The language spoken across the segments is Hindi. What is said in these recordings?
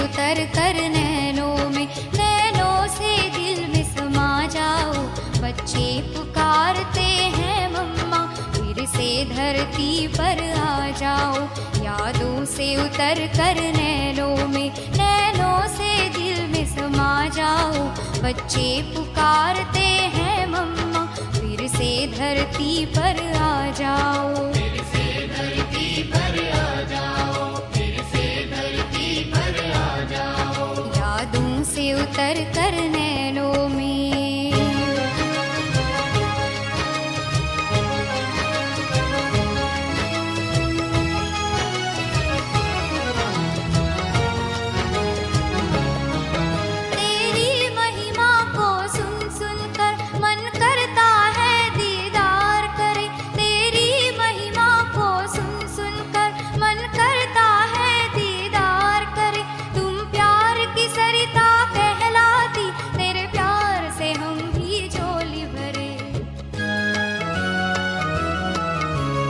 उतर कर नैनों में, नैनों से दिल में समा जाओ। बच्चे पुकारते हैं मम्मा, फिर से धरती पर आ जाओ। यादों से उतर कर नैनों में, नैनों से दिल में समा जाओ। बच्चे पुकारते हैं मम्मा, फिर से धरती पर आ जाओ। फिर से धरती पर आ जाओ, फिर से धरती पर आ जाओ। यादों से उतर कर नैनों में। तेरी महिमा को सुन सुन कर मन करता है दीदार करे। तेरी महिमा को सुन सुन कर मन करता है दीदार करे। तुम प्यार की सरिता कहलाती, तेरे प्यार से हम भी झोली भरे।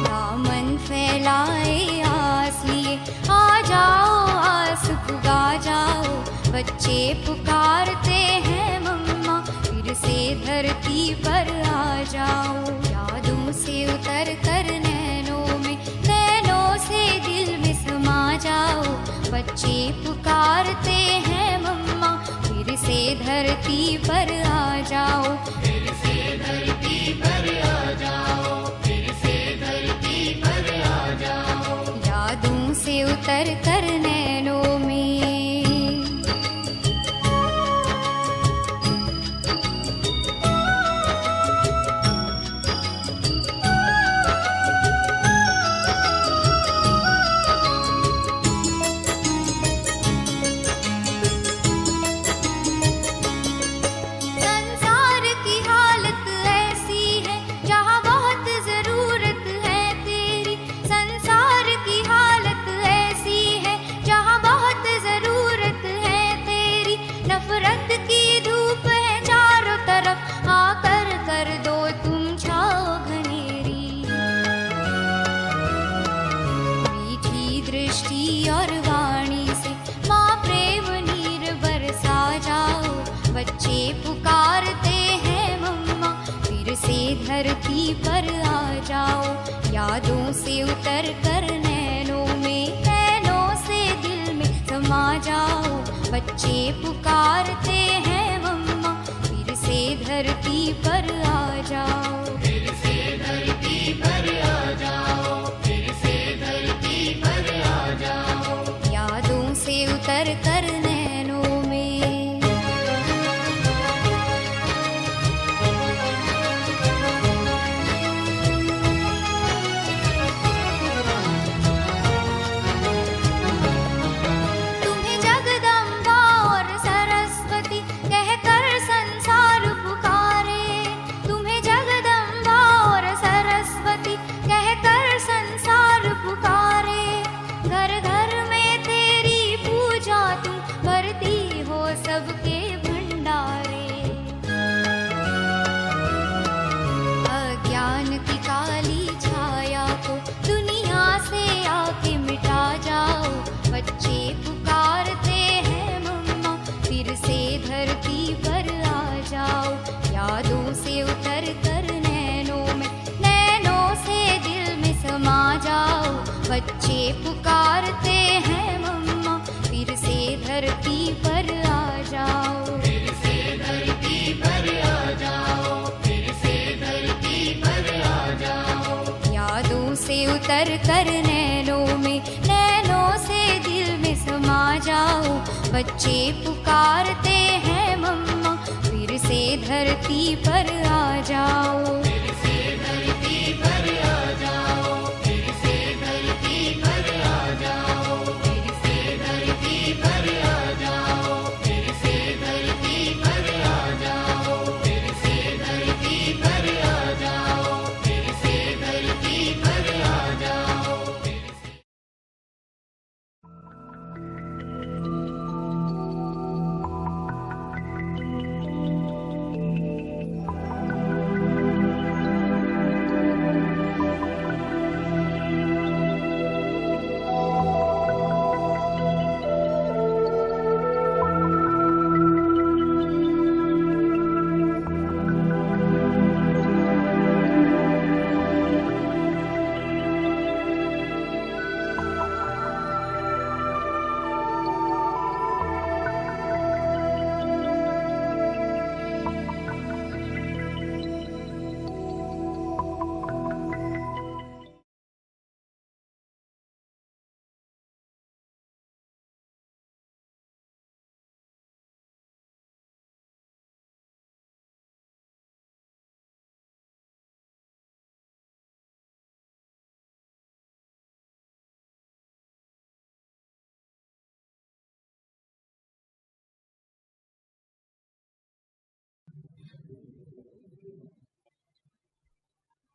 दामन फैलाए आस लिए, आ जाओ आस पुगा जाओ। बच्चे पुकारते हैं मम्मा, फिर से धरती पर आ जाओ। यादों से उतर कर नैनों में, नैनों से दिल में समा जाओ। बच्चे पुकारते हैं मम्मा, फिर से धरती पर आ जाओ। फिर से धरती पर आ जाओ, फिर से धरती पर आ जाओ। यादों से उतर कर नैनों में। संसार की हालत ऐसी है, जहाँ बहुत जरूरत है तेरी। संसार की हालत ऐसी है, जहाँ बहुत जरूरत है तेरी। नफरत की धूप है चारों तरफ, आकर कर दो तुम छाओ घनेरी। मीठी दृष्टि और वाणी से माँ प्रेम नीर बरसा जाओ। बच्चे पुकारते हैं मम्मा, फिर से धरती पर आ जाओ। यादों से उतर कर नैनों में, नैनों से दिल में समा जाओ। बच्चे पुकारते हैं मम्मा, फिर से धरती पर आ जाओ। फिर से धरती पर आ जाओ, फिर से धरती पर आ जाओ। यादों से उतर कर नैनों में। तुम्हें जगदम्बा और सरस्वती कहकर संसार पुकारे। तुम्हें जगदम्बा और सरस्वती कहकर संसार पुकारे। घर घर में तेरी पूजा तुम भरती हो सबके भंडारे। अज्ञान की काली छाया को दुनिया से आके मिटा जाओ। बच्चे पुकारते हैं मम्मा, फिर से धरती पर आ जाओ। यादों से उतर कर नैनों में, नैनों से दिल में समा जाओ। बच्चे पुकारते हैं मम्मा, फिर से धरती पर आ जाओ। फिर से धरती पर आ जाओ, फिर से धरती पर आ जाओ। यादों से उतर कर नैनों में, नैनों से दिल में समा जाओ। बच्चे पुकारते हैं मम्मा, फिर से धरती पर आ जाओ।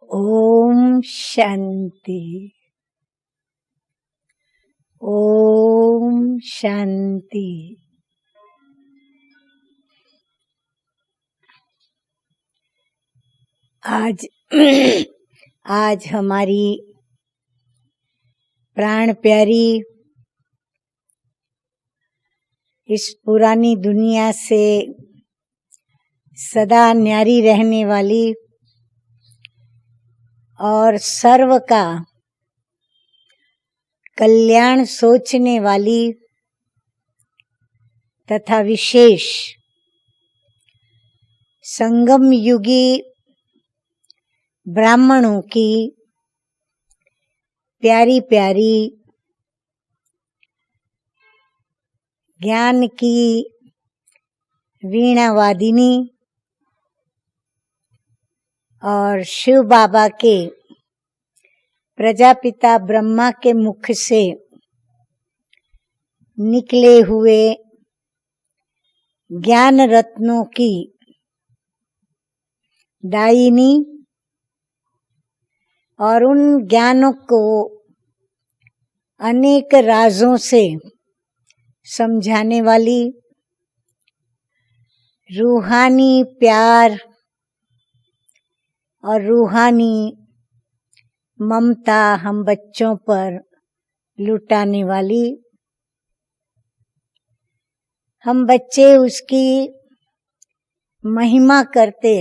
ओम शांति। ओम शांति। आज हमारी प्राण प्यारी इस पुरानी दुनिया से सदा न्यारी रहने वाली और सर्व का कल्याण सोचने वाली तथा विशेष संगम युगी ब्राह्मणों की प्यारी प्यारी ज्ञान की वीणा वादिनी और शिव बाबा के प्रजापिता ब्रह्मा के मुख से निकले हुए ज्ञान रत्नों की दायिनी और उन ज्ञानों को अनेक राजों से समझाने वाली रूहानी प्यार और रूहानी ममता हम बच्चों पर लुटाने वाली। हम बच्चे उसकी महिमा करते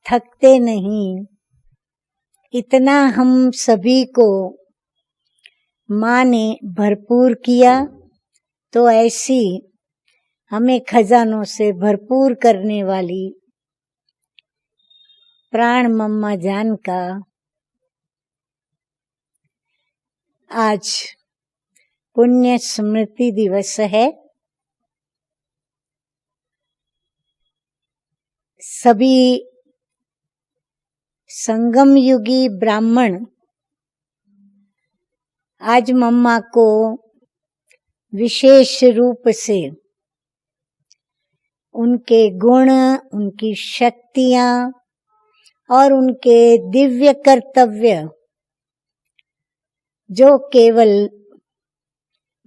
थकते नहीं। इतना हम सभी को माँ ने भरपूर किया, तो ऐसी हमें खजानों से भरपूर करने वाली प्राण मम्मा जान का आज पुण्य स्मृति दिवस है। सभी संगम युगी ब्राह्मण आज मम्मा को विशेष रूप से उनके गुण, उनकी शक्तियां और उनके दिव्य कर्तव्य जो केवल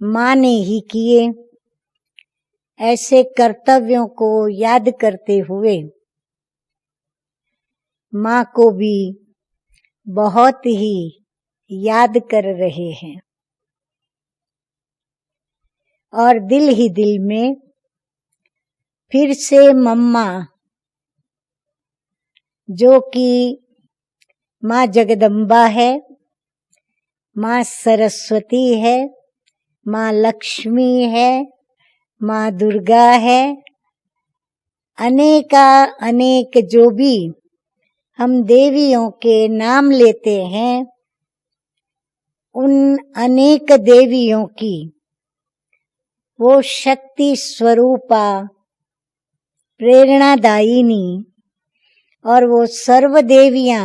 माँ ने ही किए, ऐसे कर्तव्यों को याद करते हुए माँ को भी बहुत ही याद कर रहे हैं। और दिल ही दिल में फिर से मम्मा जो कि माँ जगदम्बा है, माँ सरस्वती है, माँ लक्ष्मी है, माँ दुर्गा है, अनेक जो भी हम देवियों के नाम लेते हैं, उन अनेक देवियों की वो शक्ति स्वरूपा प्रेरणादायिनी और वो सर्व देवियां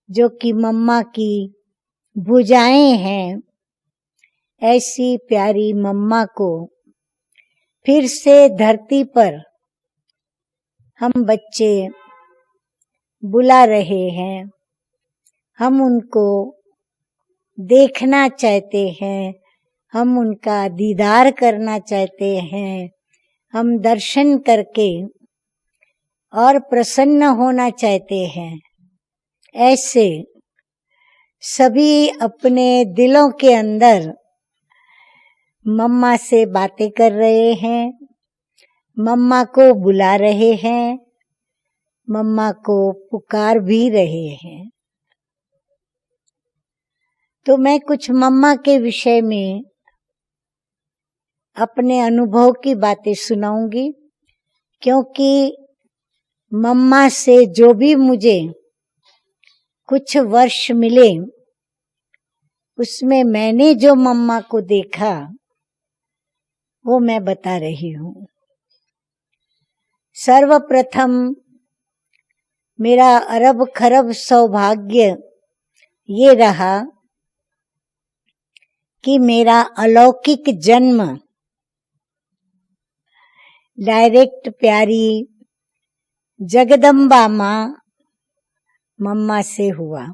जो कि मम्मा की भुजाएं हैं, ऐसी प्यारी मम्मा को फिर से धरती पर हम बच्चे बुला रहे हैं। हम उनको देखना चाहते हैं, हम उनका दीदार करना चाहते हैं, हम दर्शन करके और प्रसन्न होना चाहते हैं। ऐसे सभी अपने दिलों के अंदर मम्मा से बातें कर रहे हैं, मम्मा को बुला रहे हैं, मम्मा को पुकार भी रहे हैं। तो मैं कुछ मम्मा के विषय में अपने अनुभव की बातें सुनाऊंगी, क्योंकि मम्मा से जो भी मुझे कुछ वर्ष मिले, उसमें मैंने जो मम्मा को देखा वो मैं बता रही हूँ। सर्वप्रथम मेरा अरब खरब सौभाग्य ये रहा कि मेरा अलौकिक जन्म डायरेक्ट प्यारी जगदम्बा माँ मम्मा से हुआ।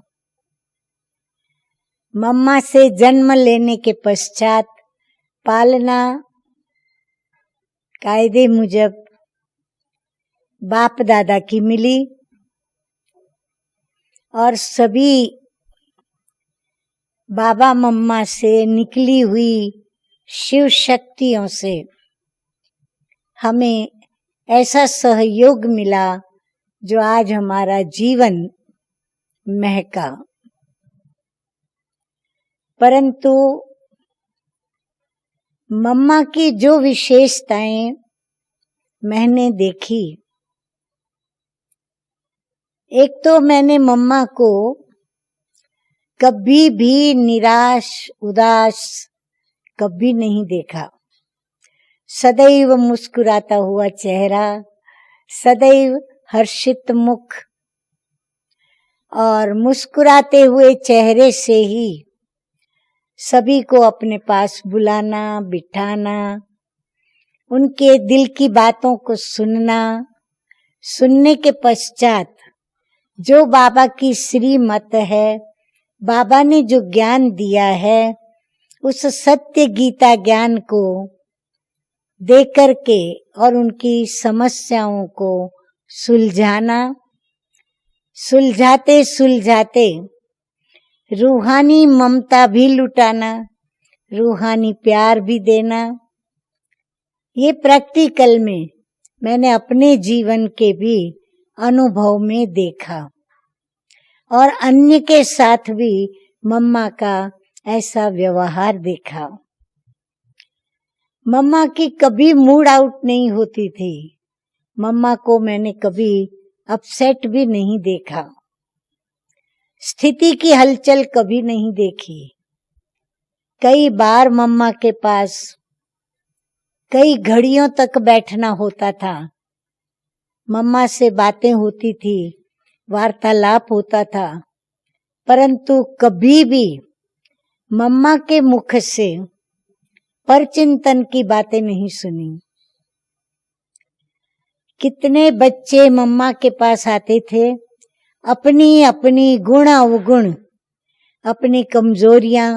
मम्मा से जन्म लेने के पश्चात पालना कायदे मुजब बाप दादा की मिली और सभी बाबा मम्मा से निकली हुई शिव शक्तियों से हमें ऐसा सहयोग मिला जो आज हमारा जीवन महका। परंतु मम्मा की जो विशेषताएं मैंने देखी, एक तो मैंने मम्मा को कभी भी निराश उदास कभी नहीं देखा। सदैव मुस्कुराता हुआ चेहरा, सदैव हर्षित मुख और मुस्कुराते हुए चेहरे से ही सभी को अपने पास बुलाना, बिठाना, उनके दिल की बातों को सुनना, सुनने के पश्चात जो बाबा की श्रीमत है, बाबा ने जो ज्ञान दिया है, उस सत्य गीता ज्ञान को दे करके और उनकी समस्याओं को सुलझाना, सुलझाते सुलझाते रूहानी ममता भी लुटाना, रूहानी प्यार भी देना। ये प्रैक्टिकल में मैंने अपने जीवन के भी अनुभव में देखा और अन्य के साथ भी मम्मा का ऐसा व्यवहार देखा। मम्मा की कभी मूड आउट नहीं होती थी। मम्मा को मैंने कभी अपसेट भी नहीं देखा। स्थिति की हलचल कभी नहीं देखी। कई बार मम्मा के पास कई घड़ियों तक बैठना होता था। मम्मा से बातें होती थी, वार्तालाप होता था, परंतु कभी भी मम्मा के मुख से परचिंतन की बातें नहीं सुनी। कितने बच्चे मम्मा के पास आते थे, अपनी अपनी गुण अवगुण, अपनी कमजोरियां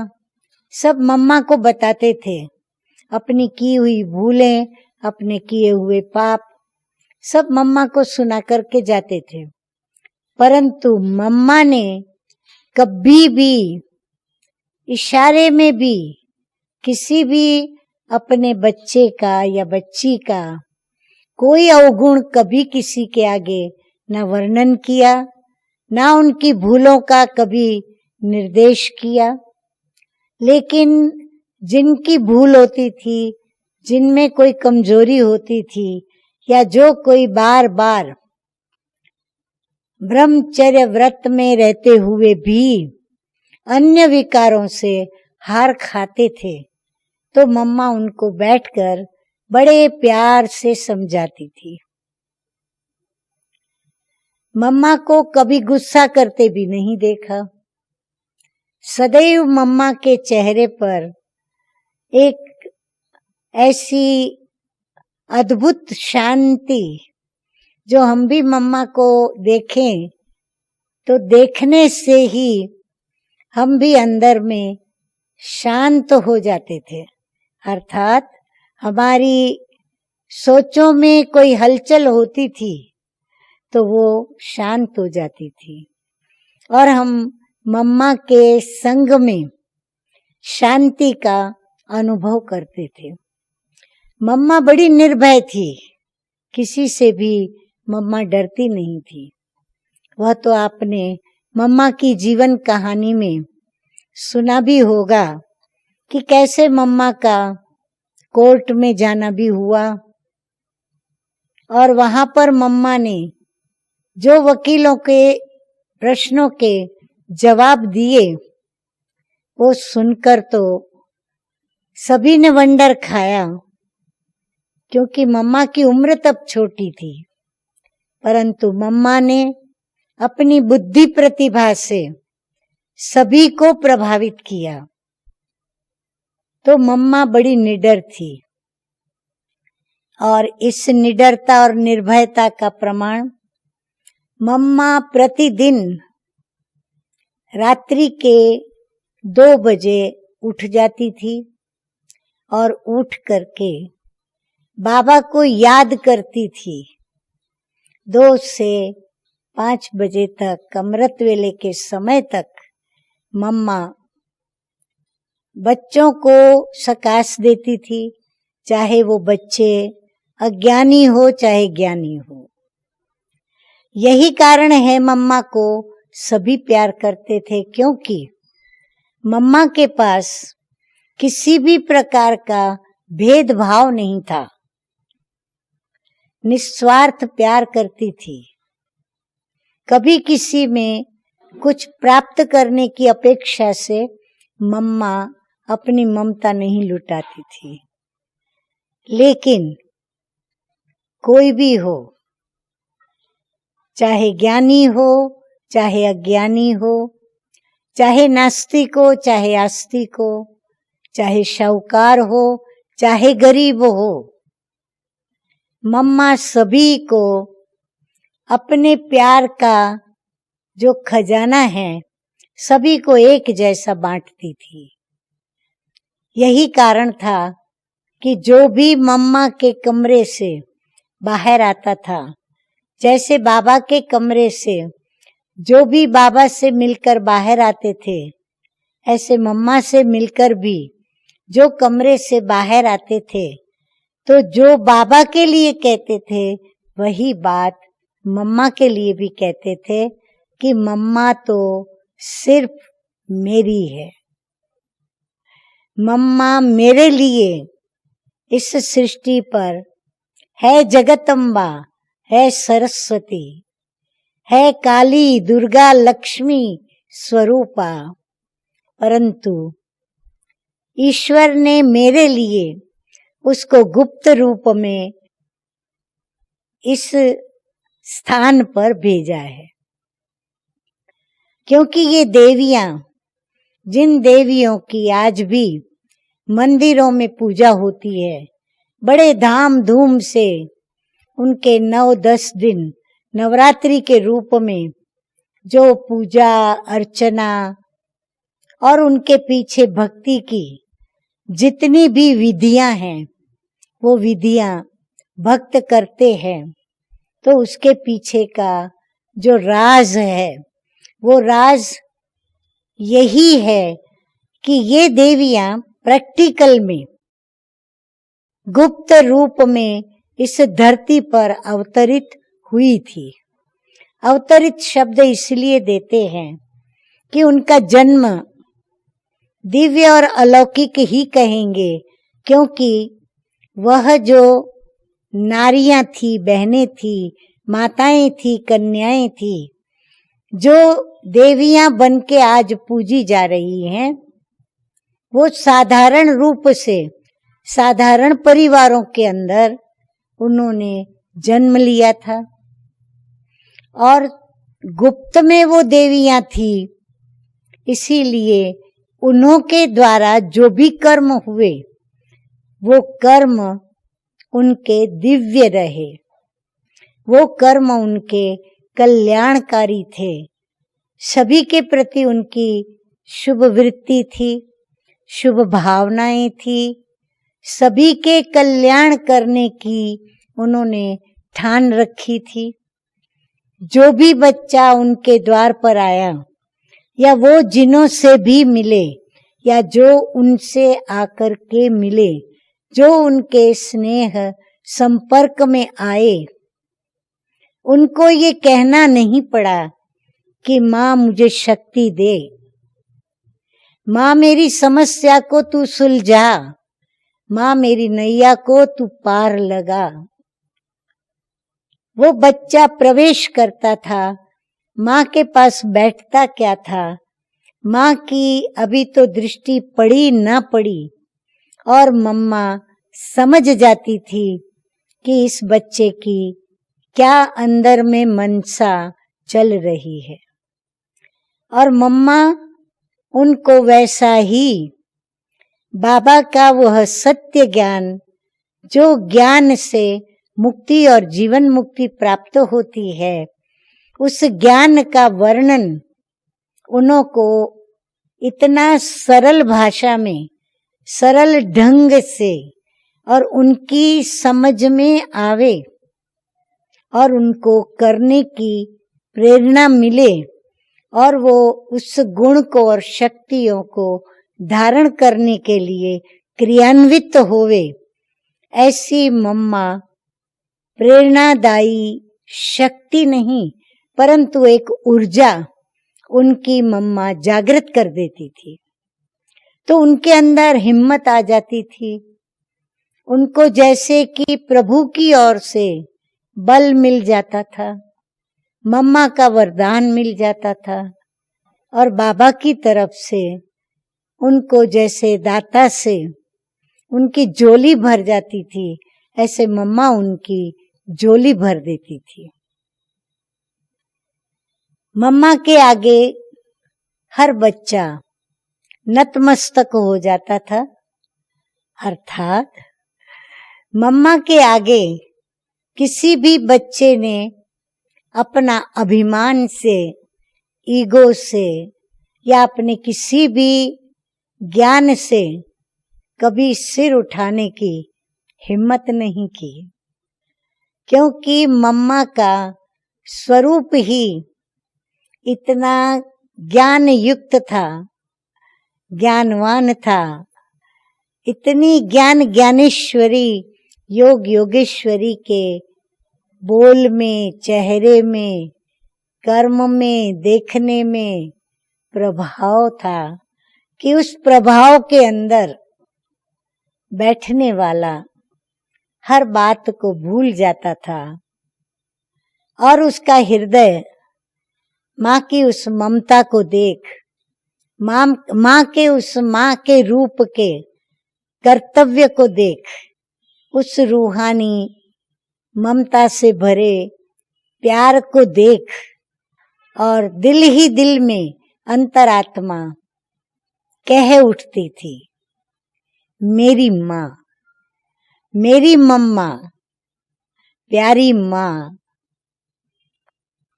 सब मम्मा को बताते थे। अपनी की हुई भूलें, अपने किए हुए पाप सब मम्मा को सुना करके जाते थे। परंतु मम्मा ने कभी भी इशारे में भी किसी भी अपने बच्चे का या बच्ची का कोई अवगुण कभी किसी के आगे न वर्णन किया, न उनकी भूलों का कभी निर्देश किया। लेकिन जिनकी भूल होती थी, जिनमें कोई कमजोरी होती थी, या जो कोई बार बार ब्रह्मचर्य व्रत में रहते हुए भी अन्य विकारों से हार खाते थे, तो मम्मा उनको बैठकर बड़े प्यार से समझाती थी। मम्मा को कभी गुस्सा करते भी नहीं देखा। सदैव मम्मा के चेहरे पर एक ऐसी अद्भुत शांति, जो हम भी मम्मा को देखें तो देखने से ही हम भी अंदर में शांत हो जाते थे। अर्थात हमारी सोचों में कोई हलचल होती थी तो वो शांत हो जाती थी और हम मम्मा के संग में शांति का अनुभव करते थे। मम्मा बड़ी निर्भय थी, किसी से भी मम्मा डरती नहीं थी। वह तो आपने मम्मा की जीवन कहानी में सुना भी होगा कि कैसे मम्मा का कोर्ट में जाना भी हुआ और वहां पर मम्मा ने जो वकीलों के प्रश्नों के जवाब दिए, वो सुनकर तो सभी ने वंडर खाया, क्योंकि मम्मा की उम्र तब छोटी थी, परंतु मम्मा ने अपनी बुद्धि प्रतिभा से सभी को प्रभावित किया। तो मम्मा बड़ी निडर थी और इस निडरता और निर्भयता का प्रमाण मम्मा प्रतिदिन रात्रि के 2 बजे उठ जाती थी और उठ करके बाबा को याद करती थी। 2 से 5 बजे तक, अमृत वेले के समय तक मम्मा बच्चों को सकाश देती थी, चाहे वो बच्चे अज्ञानी हो चाहे ज्ञानी हो। यही कारण है मम्मा को सभी प्यार करते थे, क्योंकि मम्मा के पास किसी भी प्रकार का भेदभाव नहीं था। निस्वार्थ प्यार करती थी। कभी किसी में कुछ प्राप्त करने की अपेक्षा से मम्मा अपनी ममता नहीं लुटाती थी। लेकिन कोई भी हो, चाहे ज्ञानी हो चाहे अज्ञानी हो, चाहे नास्तिक हो चाहे आस्तिक हो, चाहे शाहूकार हो चाहे गरीब हो, मम्मा सभी को अपने प्यार का जो खजाना है सभी को एक जैसा बांटती थी। यही कारण था कि जो भी मम्मा के कमरे से बाहर आता था, जैसे बाबा के कमरे से जो भी बाबा से मिलकर बाहर आते थे, ऐसे मम्मा से मिलकर भी जो कमरे से बाहर आते थे, तो जो बाबा के लिए कहते थे वही बात मम्मा के लिए भी कहते थे कि मम्मा तो सिर्फ मेरी है। मम्मा मेरे लिए इस सृष्टि पर है जगदम्बा, है सरस्वती, है काली, दुर्गा, लक्ष्मी स्वरूपा, परंतु ईश्वर ने मेरे लिए उसको गुप्त रूप में इस स्थान पर भेजा है। क्योंकि ये देवियां, जिन देवियों की आज भी मंदिरों में पूजा होती है, बड़े धाम धूम से उनके 9-10 दिन नवरात्रि के रूप में जो पूजा अर्चना और उनके पीछे भक्ति की जितनी भी विधियां हैं, वो विधियां भक्त करते हैं, तो उसके पीछे का जो राज है, वो राज यही है कि ये देवियां प्रैक्टिकल में गुप्त रूप में इस धरती पर अवतरित हुई थी। अवतरित शब्द इसलिए देते हैं कि उनका जन्म दिव्य और अलौकिक ही कहेंगे, क्योंकि वह जो नारियां थी, बहनें थी, माताएं थी, कन्याएं थी, जो देवियां बन के आज पूजी जा रही हैं, वो साधारण रूप से साधारण परिवारों के अंदर उन्होंने जन्म लिया था और गुप्त में वो देवियां थी। इसीलिए उन्हों के द्वारा जो भी कर्म हुए, वो कर्म उनके दिव्य रहे, वो कर्म उनके कल्याणकारी थे। सभी के प्रति उनकी शुभ वृत्ति थी, शुभ भावनाएं थी, सभी के कल्याण करने की उन्होंने ठान रखी थी। जो भी बच्चा उनके द्वार पर आया, या वो जिन्हों से भी मिले, या जो उनसे आकर के मिले, जो उनके स्नेह संपर्क में आए, उनको ये कहना नहीं पड़ा कि माँ मुझे शक्ति दे, माँ मेरी समस्या को तू सुलझा, माँ मेरी नैया को तू पार लगा। वो बच्चा प्रवेश करता था, माँ के पास बैठता क्या था, माँ की अभी तो दृष्टि पड़ी ना पड़ी, और मम्मा समझ जाती थी कि इस बच्चे की क्या अंदर में मनसा चल रही है, और मम्मा उनको वैसा ही बाबा का वह सत्य ज्ञान, जो ज्ञान से मुक्ति और जीवन मुक्ति प्राप्त होती है, उस ज्ञान का वर्णन उन्हों को इतना सरल भाषा में, सरल ढंग से और उनकी समझ में आवे और उनको करने की प्रेरणा मिले और वो उस गुण को और शक्तियों को धारण करने के लिए क्रियान्वित होवे, ऐसी मम्मा प्रेरणादायी शक्ति नहीं परंतु एक ऊर्जा उनकी मम्मा जागृत कर देती थी। तो उनके अंदर हिम्मत आ जाती थी, उनको जैसे कि प्रभु की ओर से बल मिल जाता था, मम्मा का वरदान मिल जाता था और बाबा की तरफ से उनको जैसे दाता से उनकी झोली भर जाती थी, ऐसे मम्मा उनकी झोली भर देती थी। मम्मा के आगे हर बच्चा नतमस्तक हो जाता था, अर्थात मम्मा के आगे किसी भी बच्चे ने अपना अभिमान से, ईगो से या अपने किसी भी ज्ञान से कभी सिर उठाने की हिम्मत नहीं की, क्योंकि मम्मा का स्वरूप ही इतना ज्ञान युक्त था, ज्ञानवान था, इतनी ज्ञान ज्ञानेश्वरी योग योगेश्वरी के बोल में, चेहरे में, कर्म में, देखने में प्रभाव था कि उस प्रभाव के अंदर बैठने वाला हर बात को भूल जाता था और उसका हृदय माँ की उस ममता को देख, माँ के उस माँ के रूप के कर्तव्य को देख, उस रूहानी ममता से भरे प्यार को देख और दिल ही दिल में अंतरात्मा कह उठती थी, मेरी माँ, मेरी मम्मा, प्यारी माँ,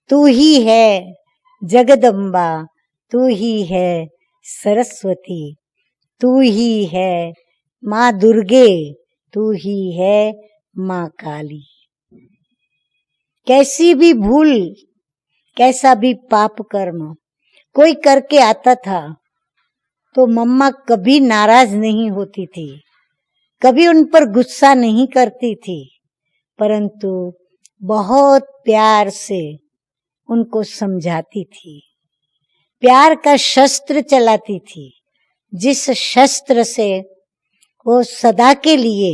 तू ही है जगदम्बा, तू ही है सरस्वती, तू ही है माँ दुर्गे, तू ही है माँ काली। कैसी भी भूल, कैसा भी पाप कर्म कोई करके आता था तो मम्मा कभी नाराज नहीं होती थी, कभी उन पर गुस्सा नहीं करती थी, परंतु बहुत प्यार से उनको समझाती थी, प्यार का शस्त्र चलाती थी, जिस शस्त्र से वो सदा के लिए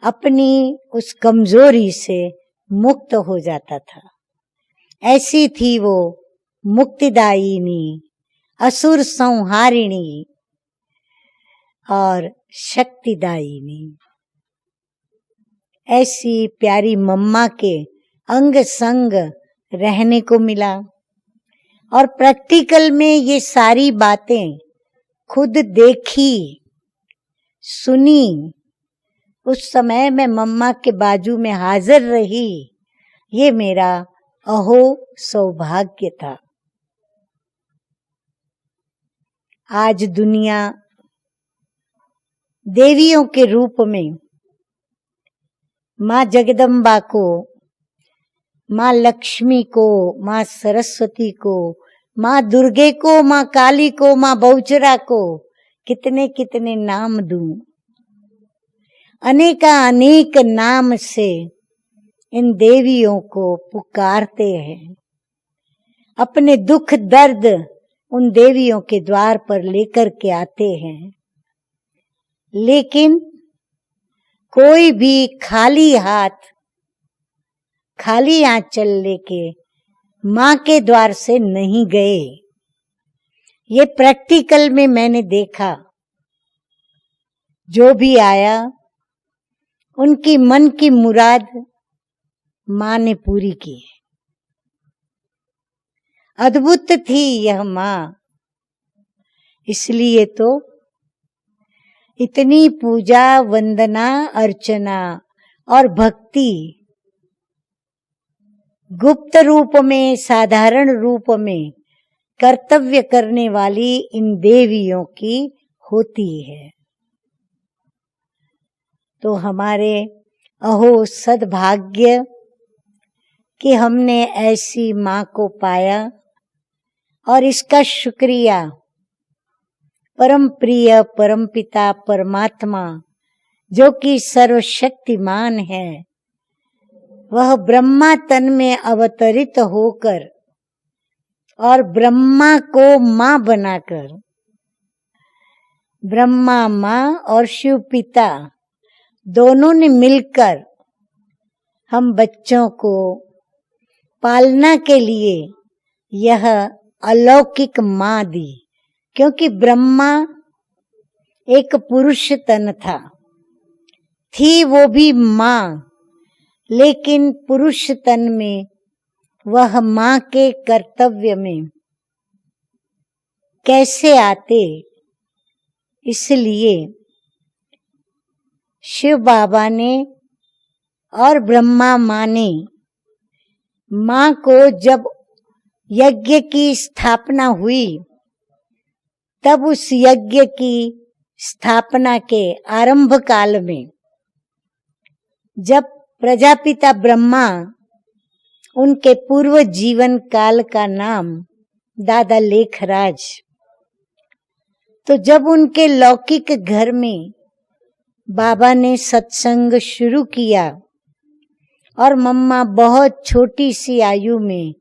अपनी उस कमजोरी से मुक्त हो जाता था। ऐसी थी वो मुक्तिदायिनी, असुर संहारिणी और शक्तिदायिनी। ऐसी प्यारी मम्मा के अंग संग रहने को मिला और प्रैक्टिकल में ये सारी बातें खुद देखी, सुनी। उस समय मैं मम्मा के बाजू में हाजिर रही, ये मेरा अहो सौभाग्य था। आज दुनिया देवियों के रूप में माँ जगदम्बा को, माँ लक्ष्मी को, माँ सरस्वती को, माँ दुर्गे को, माँ काली को, माँ बहुचरा को कितने कितने नाम दूं। अनेक नाम से इन देवियों को पुकारते हैं, अपने दुख दर्द उन देवियों के द्वार पर लेकर के आते हैं, लेकिन कोई भी खाली हाथ, खाली आंचल लेके माँ के द्वार से नहीं गए। ये प्रैक्टिकल में मैंने देखा, जो भी आया उनकी मन की मुराद माँ ने पूरी की। अद्भुत थी यह माँ, इसलिए तो इतनी पूजा, वंदना, अर्चना और भक्ति गुप्त रूप में, साधारण रूप में कर्तव्य करने वाली इन देवियों की होती है। तो हमारे अहो सद्भाग्य कि हमने ऐसी माँ को पाया और इसका शुक्रिया परम प्रिय परमपिता परमात्मा जो कि सर्वशक्तिमान है, वह ब्रह्मा तन में अवतरित होकर और ब्रह्मा को माँ बनाकर, ब्रह्मा माँ और शिव पिता दोनों ने मिलकर हम बच्चों को पालना के लिए यह अलौकिक माँ दी। क्योंकि ब्रह्मा एक पुरुष तन था, थी वो भी माँ, लेकिन पुरुष तन में वह माँ के कर्तव्य में कैसे आते, इसलिए शिव बाबा ने और ब्रह्मा माँ ने माँ को जब यज्ञ की स्थापना हुई, तब उस यज्ञ की स्थापना के आरंभ काल में जब प्रजापिता ब्रह्मा, उनके पूर्व जीवन काल का नाम दादा लेखराज, तो जब उनके लौकिक घर में बाबा ने सत्संग शुरू किया और मम्मा बहुत छोटी सी आयु में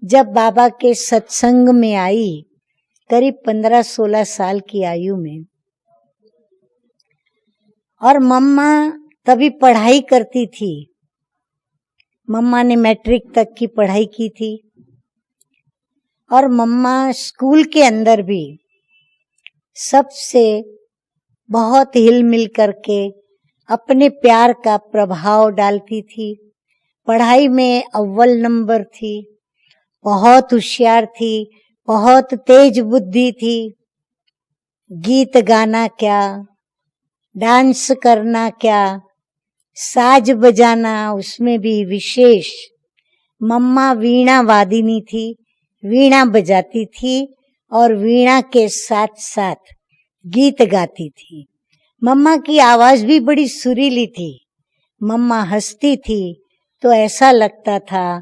जब बाबा के सत्संग में आई, करीब 15-16 साल की आयु में, और मम्मा तभी पढ़ाई करती थी। मम्मा ने मैट्रिक तक की पढ़ाई की थी और मम्मा स्कूल के अंदर भी सबसे बहुत हिल मिल करके अपने प्यार का प्रभाव डालती थी। पढ़ाई में अव्वल नंबर थी, बहुत होशियार थी, बहुत तेज बुद्धि थी। गीत गाना क्या, डांस करना क्या, साज बजाना उसमें भी विशेष। मम्मा वीणा वादिनी थी, वीणा बजाती थी और वीणा के साथ साथ गीत गाती थी। मम्मा की आवाज भी बड़ी सुरीली थी। मम्मा हंसती थी तो ऐसा लगता था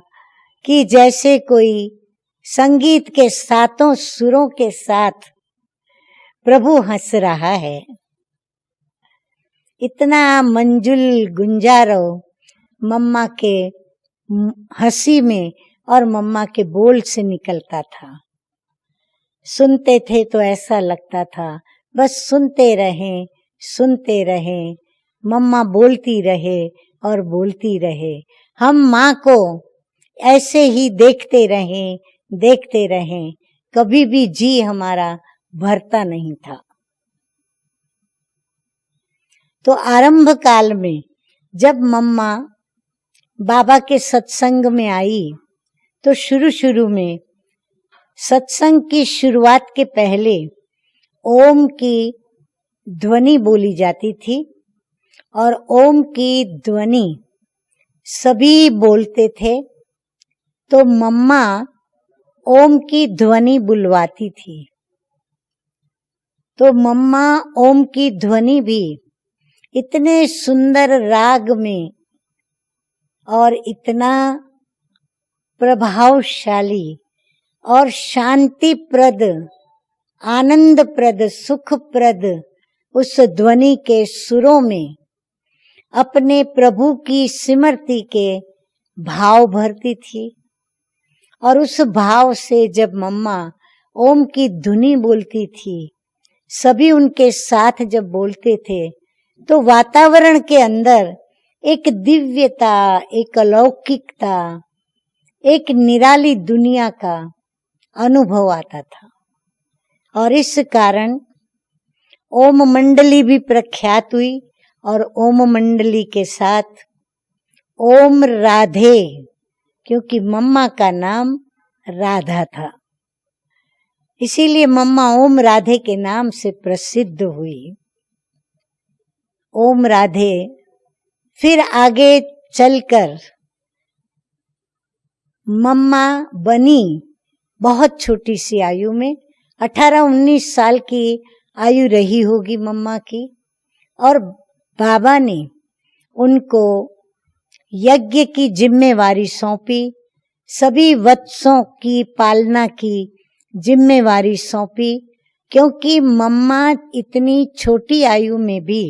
कि जैसे कोई संगीत के सातों सुरों के साथ प्रभु हंस रहा है। इतना मंजुल गुंजारो मम्मा के हंसी में और मम्मा के बोल से निकलता था। सुनते थे तो ऐसा लगता था बस सुनते रहें, सुनते रहें, मम्मा बोलती रहे और बोलती रहे। हम माँ को ऐसे ही देखते रहें, देखते रहें, कभी भी जी हमारा भरता नहीं था। तो आरंभ काल में जब मम्मा बाबा के सत्संग में आई, तो शुरू में सत्संग की शुरुआत के पहले ओम की ध्वनि बोली जाती थी और ओम की ध्वनि सभी बोलते थे। तो मम्मा ओम की ध्वनि बुलवाती थी। तो मम्मा ओम की ध्वनि भी इतने सुंदर राग में और इतना प्रभावशाली और शांतिप्रद, आनंदप्रद, सुखप्रद उस ध्वनि के सुरों में अपने प्रभु की स्मृति के भाव भरती थी। और उस भाव से जब मम्मा ओम की धुनी बोलती थी, सभी उनके साथ जब बोलते थे, तो वातावरण के अंदर एक दिव्यता, एक अलौकिकता, एक निराली दुनिया का अनुभव आता था। और इस कारण ओम मंडली भी प्रख्यात हुई और ओम मंडली के साथ ओम राधे, क्योंकि मम्मा का नाम राधा था, इसीलिए मम्मा ओम राधे के नाम से प्रसिद्ध हुई। ओम राधे फिर आगे चलकर मम्मा बनी बहुत छोटी सी आयु में 18-19 साल की आयु रही होगी मम्मा की, और बाबा ने उनको यज्ञ की जिम्मेवारी सौंपी, सभी वत्सों की पालना की जिम्मेवारी सौंपी, क्योंकि मम्मा इतनी छोटी आयु में भी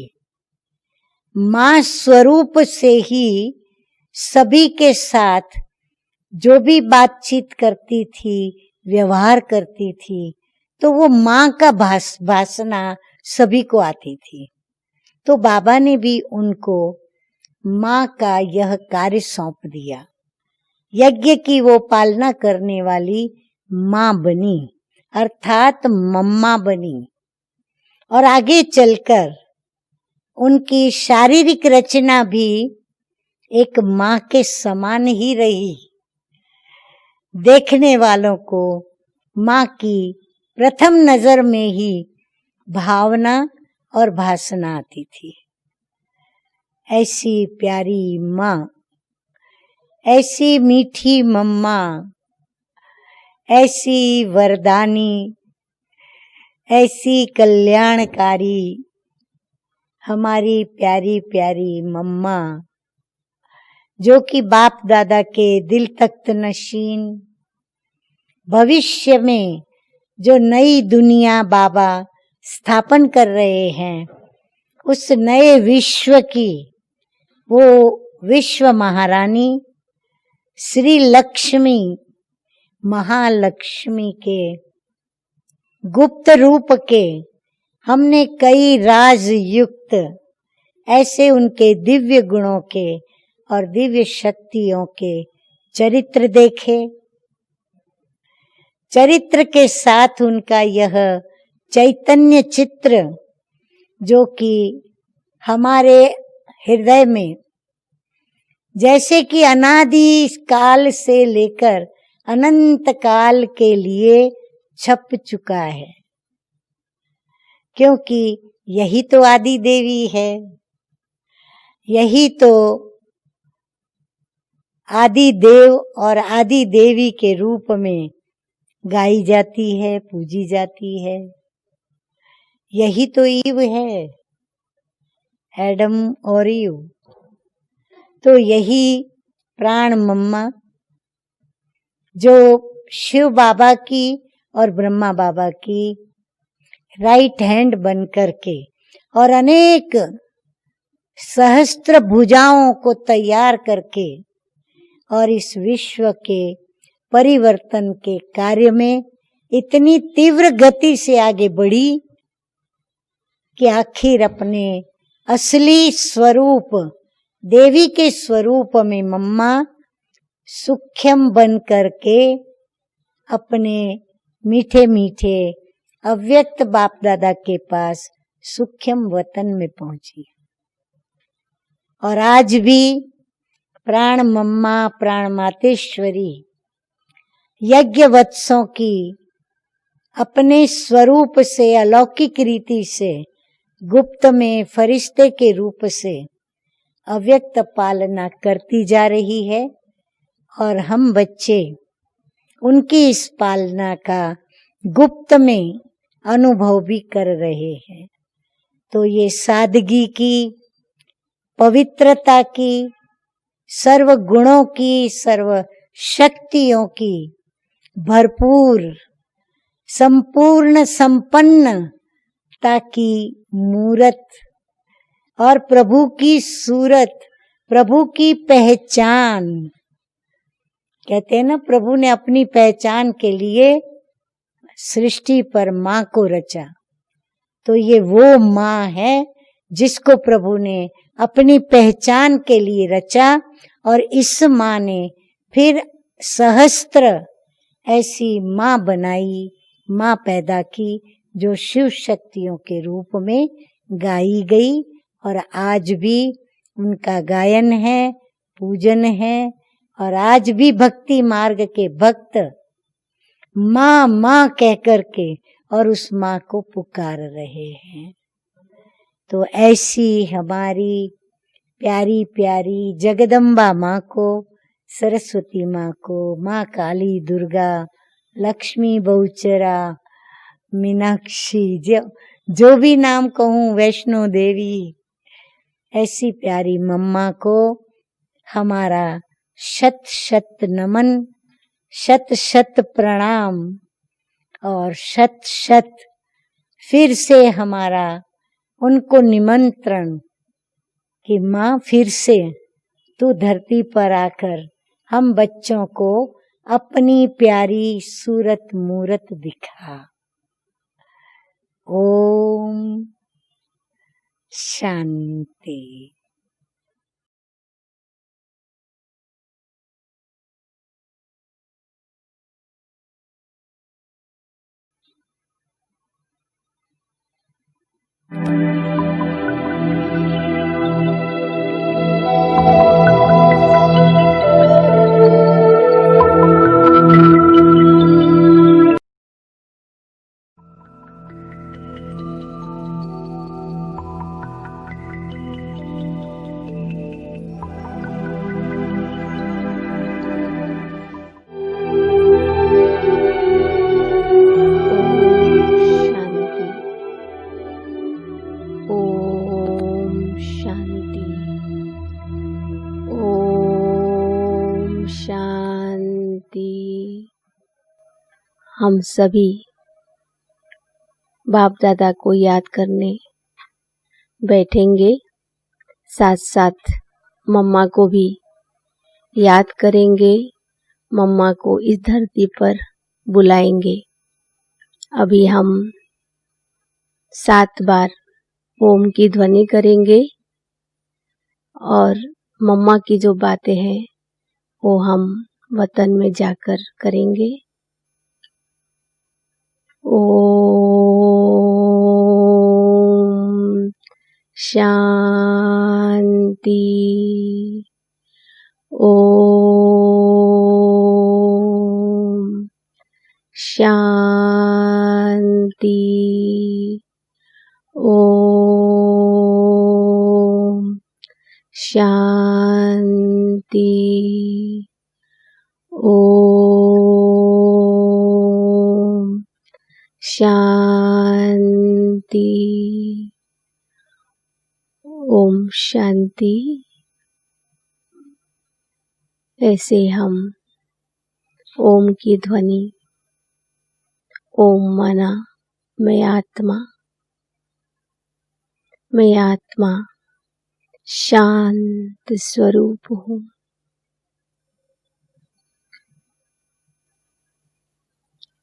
मां स्वरूप से ही सभी के साथ जो भी बातचीत करती थी, व्यवहार करती थी, तो वो मां का भाषना सभी को आती थी। तो बाबा ने भी उनको मां का यह कार्य सौंप दिया। यज्ञ की वो पालना करने वाली मां बनी, अर्थात मम्मा बनी। और आगे चलकर उनकी शारीरिक रचना भी एक मां के समान ही रही। देखने वालों को मां की प्रथम नजर में ही भावना और भाषा आती थी। ऐसी प्यारी मां, ऐसी मीठी मम्मा, ऐसी वरदानी, ऐसी कल्याणकारी हमारी प्यारी प्यारी मम्मा, जो कि बाप दादा के दिल तख्त नशीन, भविष्य में जो नई दुनिया बाबा स्थापन कर रहे हैं, उस नए विश्व की वो विश्व महारानी श्री लक्ष्मी, महालक्ष्मी के गुप्त रूप के हमने कई राज युक्त ऐसे उनके दिव्य गुणों के और दिव्य शक्तियों के चरित्र देखे। चरित्र के साथ उनका यह चैतन्य चित्र, जो कि हमारे हृदय में जैसे कि अनादि काल से लेकर अनंत काल के लिए छप चुका है, क्योंकि यही तो आदि देवी है, यही तो आदि देव और आदि देवी के रूप में गाई जाती है, पूजी जाती है। यही तो ईव है, एडम और ईव। तो यही प्राण मम्मा, जो शिव बाबा की और ब्रह्मा बाबा की राइट हैंड बन करके और अनेक सहस्त्र भुजाओं को तैयार करके और इस विश्व के परिवर्तन के कार्य में इतनी तीव्र गति से आगे बढ़ी कि आखिर अपने असली स्वरूप देवी के स्वरूप में मम्मा सूक्ष्म बन करके अपने मीठे मीठे अव्यक्त बाप दादा के पास सूक्ष्म वतन में पहुंची। और आज भी प्राण मम्मा, प्राण मातेश्वरी यज्ञ वत्सों की अपने स्वरूप से अलौकिक रीति से गुप्त में फरिश्ते के रूप से अव्यक्त पालना करती जा रही है, और हम बच्चे उनकी इस पालना का गुप्त में अनुभव भी कर रहे हैं। तो ये सादगी की, पवित्रता की, सर्व गुणों की, सर्व शक्तियों की भरपूर संपूर्ण संपन्नता की मूरत और प्रभु की सूरत, प्रभु की पहचान। कहते हैं ना, प्रभु ने अपनी पहचान के लिए सृष्टि पर मां को रचा। तो ये वो मां है जिसको प्रभु ने अपनी पहचान के लिए रचा, और इस मां ने फिर सहस्त्र ऐसी मां बनाई, मां पैदा की, जो शिव शक्तियों के रूप में गाई गई। और आज भी उनका गायन है, पूजन है, और आज भी भक्ति मार्ग के भक्त माँ माँ कह करके और उस माँ को पुकार रहे हैं। तो ऐसी हमारी प्यारी प्यारी जगदम्बा माँ को, सरस्वती माँ को, माँ काली, दुर्गा, लक्ष्मी बहुचरा, मीनाक्षी, जो भी नाम कहूँ, वैष्णो देवी, ऐसी प्यारी मम्मा को हमारा शत शत नमन, शत शत प्रणाम और शत शत फिर से हमारा उनको निमंत्रण कि माँ फिर से तू धरती पर आकर हम बच्चों को अपनी प्यारी सूरत मूरत दिखा। ओम शांति। हम सभी बाप दादा को याद करने बैठेंगे, साथ साथ मम्मा को भी याद करेंगे, मम्मा को इस धरती पर बुलाएंगे। अभी हम 7 बार ओम की ध्वनि करेंगे और मम्मा की जो बातें हैं वो हम वतन में जाकर करेंगे। ओम शांति। ओम शांति। ओम शांति। ओम शांति। ओम शांति। ऐसे हम ओम की ध्वनि, ओम माना मैं आत्मा शांत स्वरूप हूँ।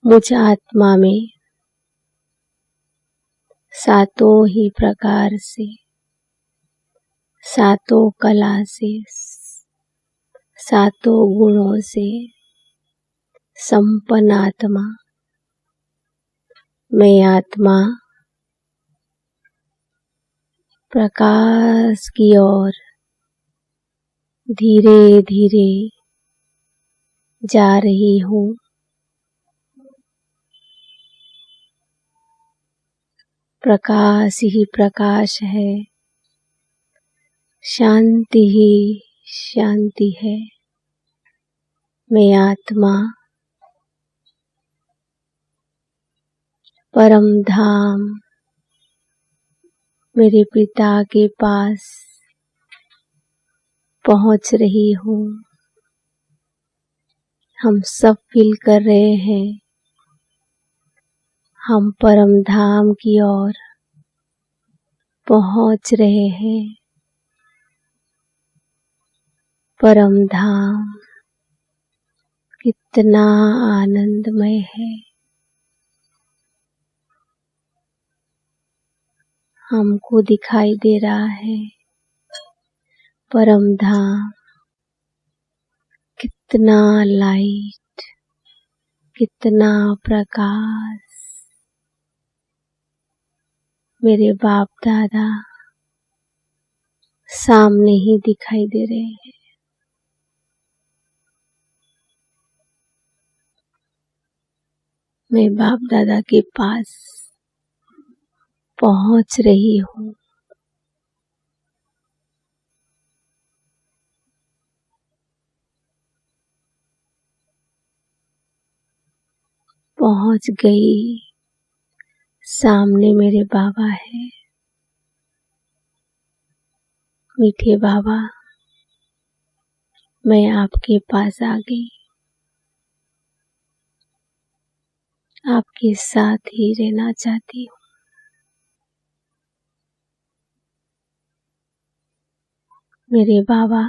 मुझ आत्मा में सातों ही प्रकार से, सातों कला से, सातों गुणों से संपन्न आत्मा, मैं आत्मा प्रकाश की ओर धीरे धीरे जा रही हूँ। प्रकाश ही प्रकाश है, शांति ही शांति है। मैं आत्मा परम धाम मेरे पिता के पास पहुंच रही हूँ। हम सब फील कर रहे हैं, हम परम धाम की ओर पहुंच रहे हैं। परम धाम कितना आनंदमय है। हमको दिखाई दे रहा है परम धाम कितना लाइट, कितना प्रकाश। मेरे बाप दादा सामने ही दिखाई दे रहे हैं। मैं बाप दादा के पास पहुंच रही हूँ। पहुंच गई। सामने मेरे बाबा है। मीठे बाबा, मैं आपके पास आ गई। आपके साथ ही रहना चाहती हूँ। मेरे बाबा,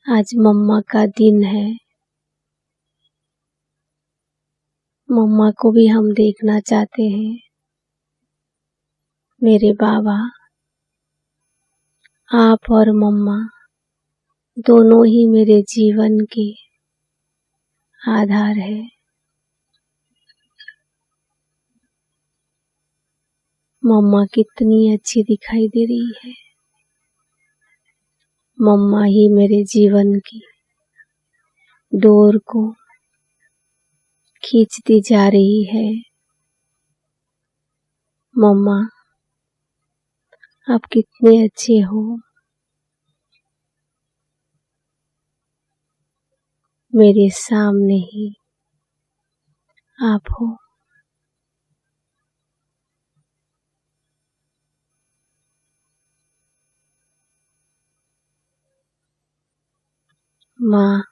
आज मम्मा का दिन है। मम्मा को भी हम देखना चाहते हैं। मेरे बाबा, आप और मम्मा दोनों ही मेरे जीवन के आधार है। मम्मा कितनी अच्छी दिखाई दे रही है। मम्मा ही मेरे जीवन की डोर को खींचती जा रही है। मम्मा, आप कितने अच्छे हो। मेरे सामने ही आप हो। माँ,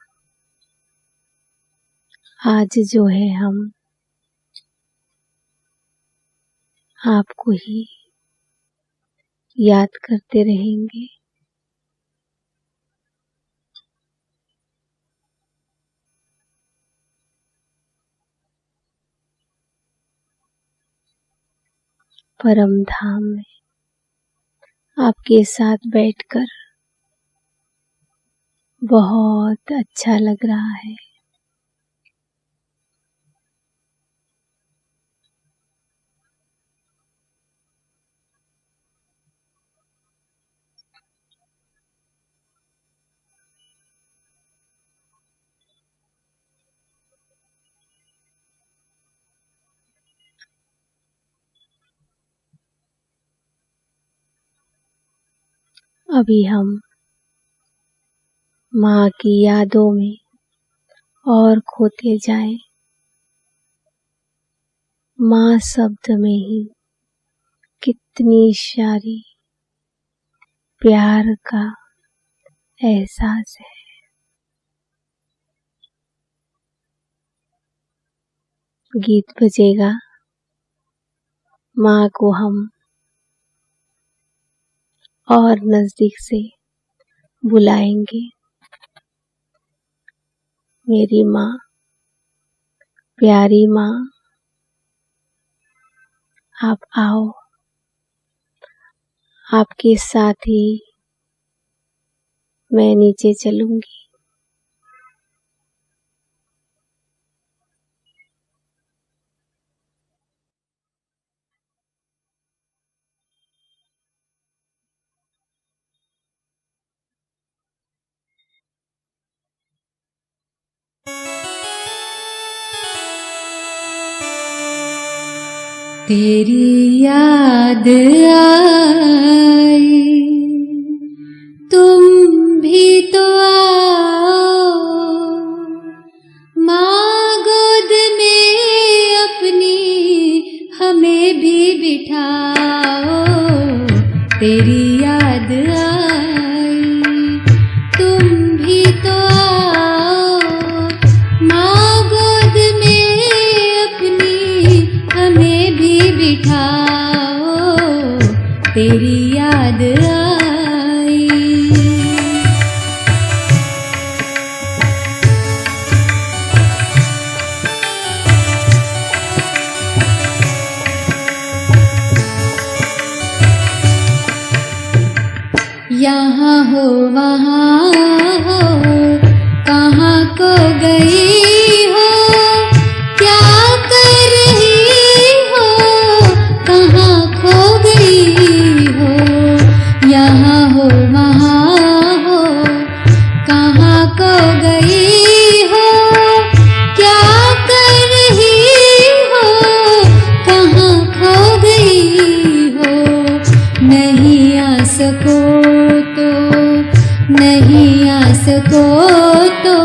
आज जो है हम आपको ही याद करते रहेंगे। परम धाम में आपके साथ बैठकर बहुत अच्छा लग रहा है। अभी हम माँ की यादों में और खोते जाएं। माँ शब्द में ही कितनी सारी प्यार का एहसास है। गीत बजेगा, माँ को हम और नजदीक से बुलाएंगे। मेरी माँ, प्यारी माँ, आप आओ। आपके साथ ही मैं नीचे चलूंगी। तेरी याद आई, तुम भी तो आओ, माँ गोद में अपनी हमें भी बिठाओ। तेरी याद आई, तुम भी तो आओ, माँ गोद में अपनी हमें भी बिठाओ। तेरी याद आई। यहाँ हो वहाँ हो, कहाँ को गई हो, क्या कर रही हो, कहाँ खो गई हो। यहाँ हो वहाँ हो, कहाँ को गई हो, क्या कर रही हो, कहाँ खो गई हो। नहीं आ सको तो, नहीं आ सको तो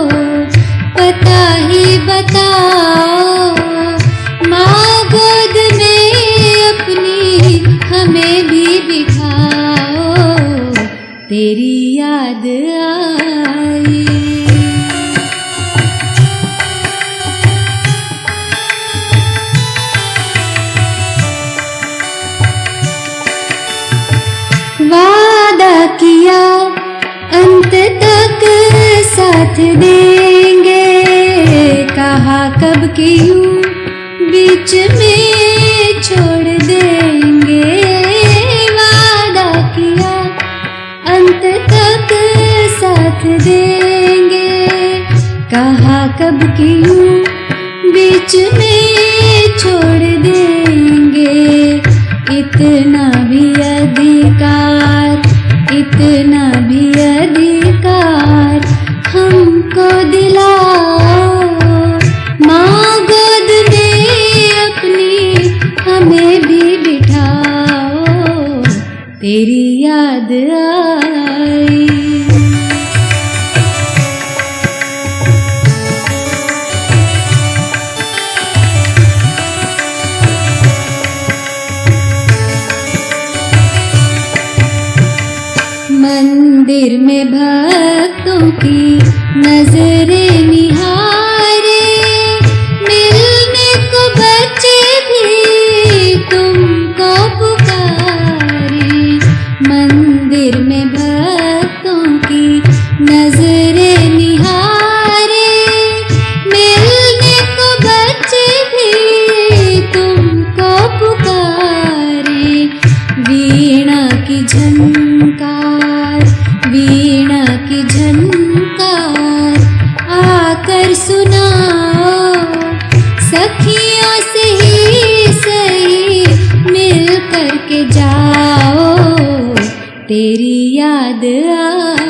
पता ही बताओ। याद आई। वादा किया अंत तक साथ देंगे, कहा कब की यूं बीच में छोड़ देंगे। वादा किया अंत तक साथ देंगे, कहा कब की यूं बीच में छोड़ देंगे। इतना भी अधिकार, इतना भी अधिकार हमको दिलाओ, माँ गोद में अपनी हमें भी बिठाओ, तेरी याद आई। मंदिर में भक्तों की नजरें निहारे, मिलने को बच्चे भी तुमको पुकारे। मंदिर में भक्तों की नजरें निहारे, मिलने को बच्चे भी तुमको पुकारे। वीणा की झनकार, वीणा की झनकार आकर सुनाओ, सखियों से ही सही मिल कर के जाओ, तेरी याद आई।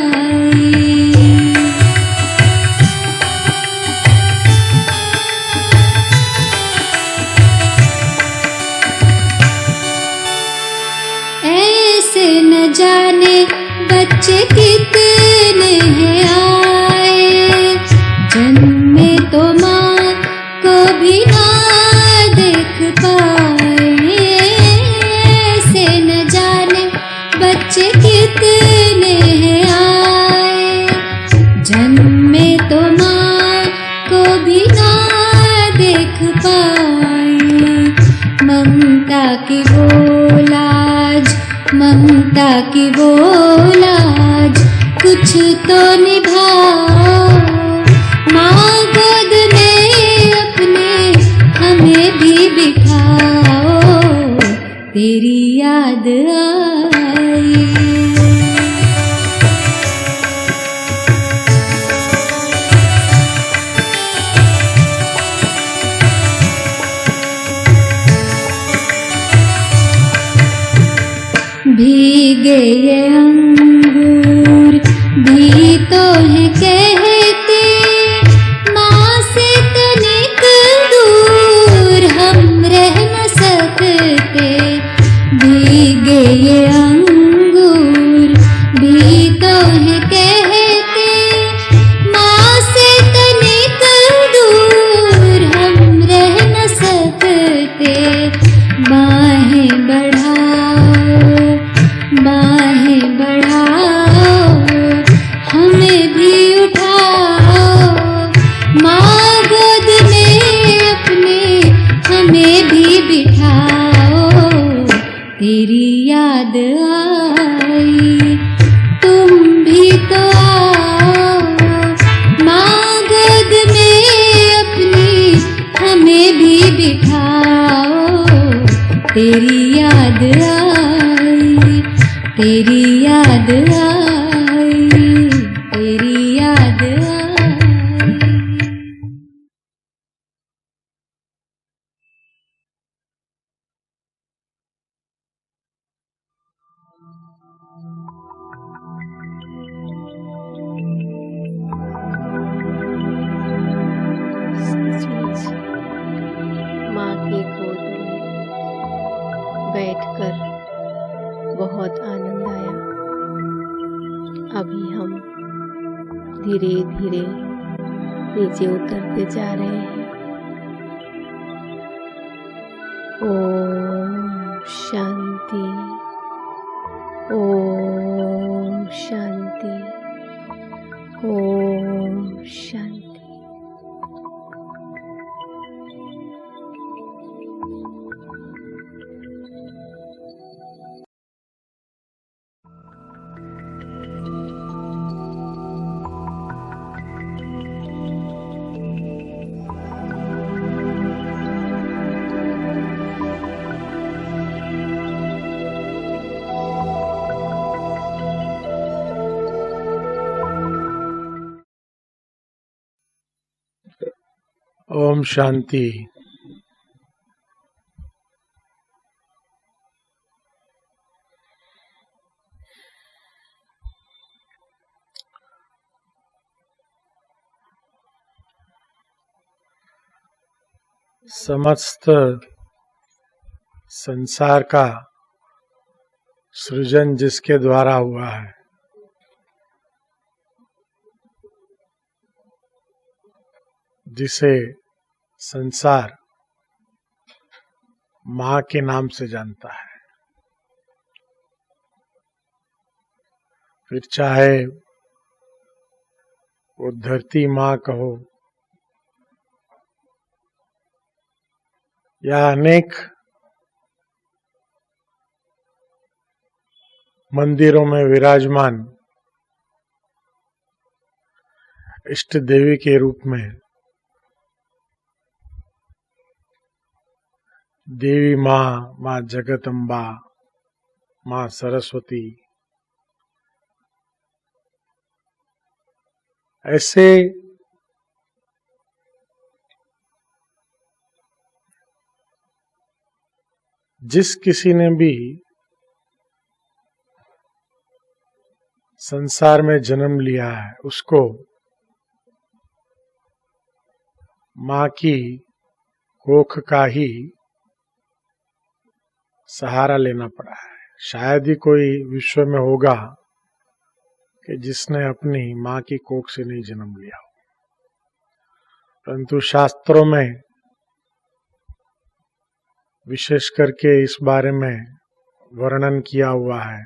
ऐसे न जाने बच्चे कितने हैं आए, जन्मे तो माँ को भी ना देख पाए। ऐसे न जाने बच्चे कितने हैं आए, जन्मे तो माँ को भी ना देख पाए। ममता की वो लाज, ममता की वो लाज कुछ तो निभाओ, माँ गोद में अपने हमें भी बिठाओ, तेरी याद आई। भीगे ये अंगूर भी तो है कहते, माँ से तनिक दूर हम रह न सकते। भीगे ये अंगूर भी तो है कहते, माँ से तनिक दूर हम रह न सकते। बाहें बढ़ाओ, बाहें बढ़ाओ, हमें भी उठाओ, माँ गोद में अपने हमें भी बिठाओ, तेरी याद आई। तुम भी तो आओ, माँ गोद में अपनी हमें भी बिठाओ, तेरी याद आई, तेरी याद आई, तेरी याद आई। माँ की गोद में बैठकर बहुत आनंद आया। अभी हम धीरे धीरे नीचे उतरते जा रहे हैं। ओम शांति, ओम शांति। ओम शांति। समस्त संसार का सृजन जिसके द्वारा हुआ है, जिसे संसार माँ के नाम से जानता है, फिर चाहे वो धरती माँ कहो या अनेक मंदिरों में विराजमान इष्ट देवी के रूप में देवी माँ, माँ जगदम्बा, माँ सरस्वती, ऐसे जिस किसी ने भी संसार में जन्म लिया है उसको माँ की कोख का ही सहारा लेना पड़ा है। शायद ही कोई विश्व में होगा कि जिसने अपनी माँ की कोख से नहीं जन्म लिया हो, परंतु शास्त्रों में विशेष करके इस बारे में वर्णन किया हुआ है।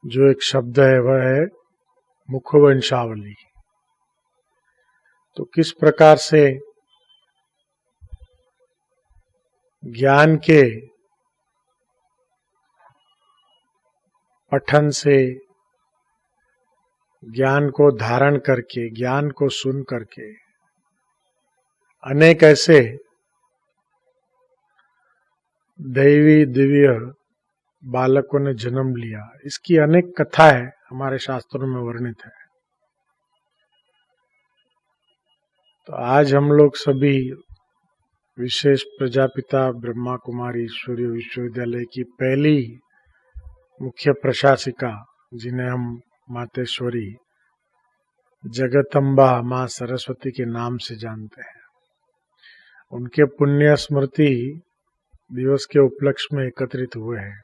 जो एक शब्द है वह है मुखवंशावली। तो किस प्रकार से ज्ञान के पठन से, ज्ञान को धारण करके, ज्ञान को सुन करके अनेक ऐसे दैवी दिव्य बालकों ने जन्म लिया, इसकी अनेक कथाएं हमारे शास्त्रों में वर्णित है। तो आज हम लोग सभी विशेष प्रजापिता ब्रह्मा कुमारी ईश्वरीय विश्वविद्यालय की पहली मुख्य प्रशासिका, जिन्हें हम मातेश्वरी जगदम्बा माँ सरस्वती के नाम से जानते हैं, उनके पुण्य स्मृति दिवस के उपलक्ष्य में एकत्रित हुए हैं।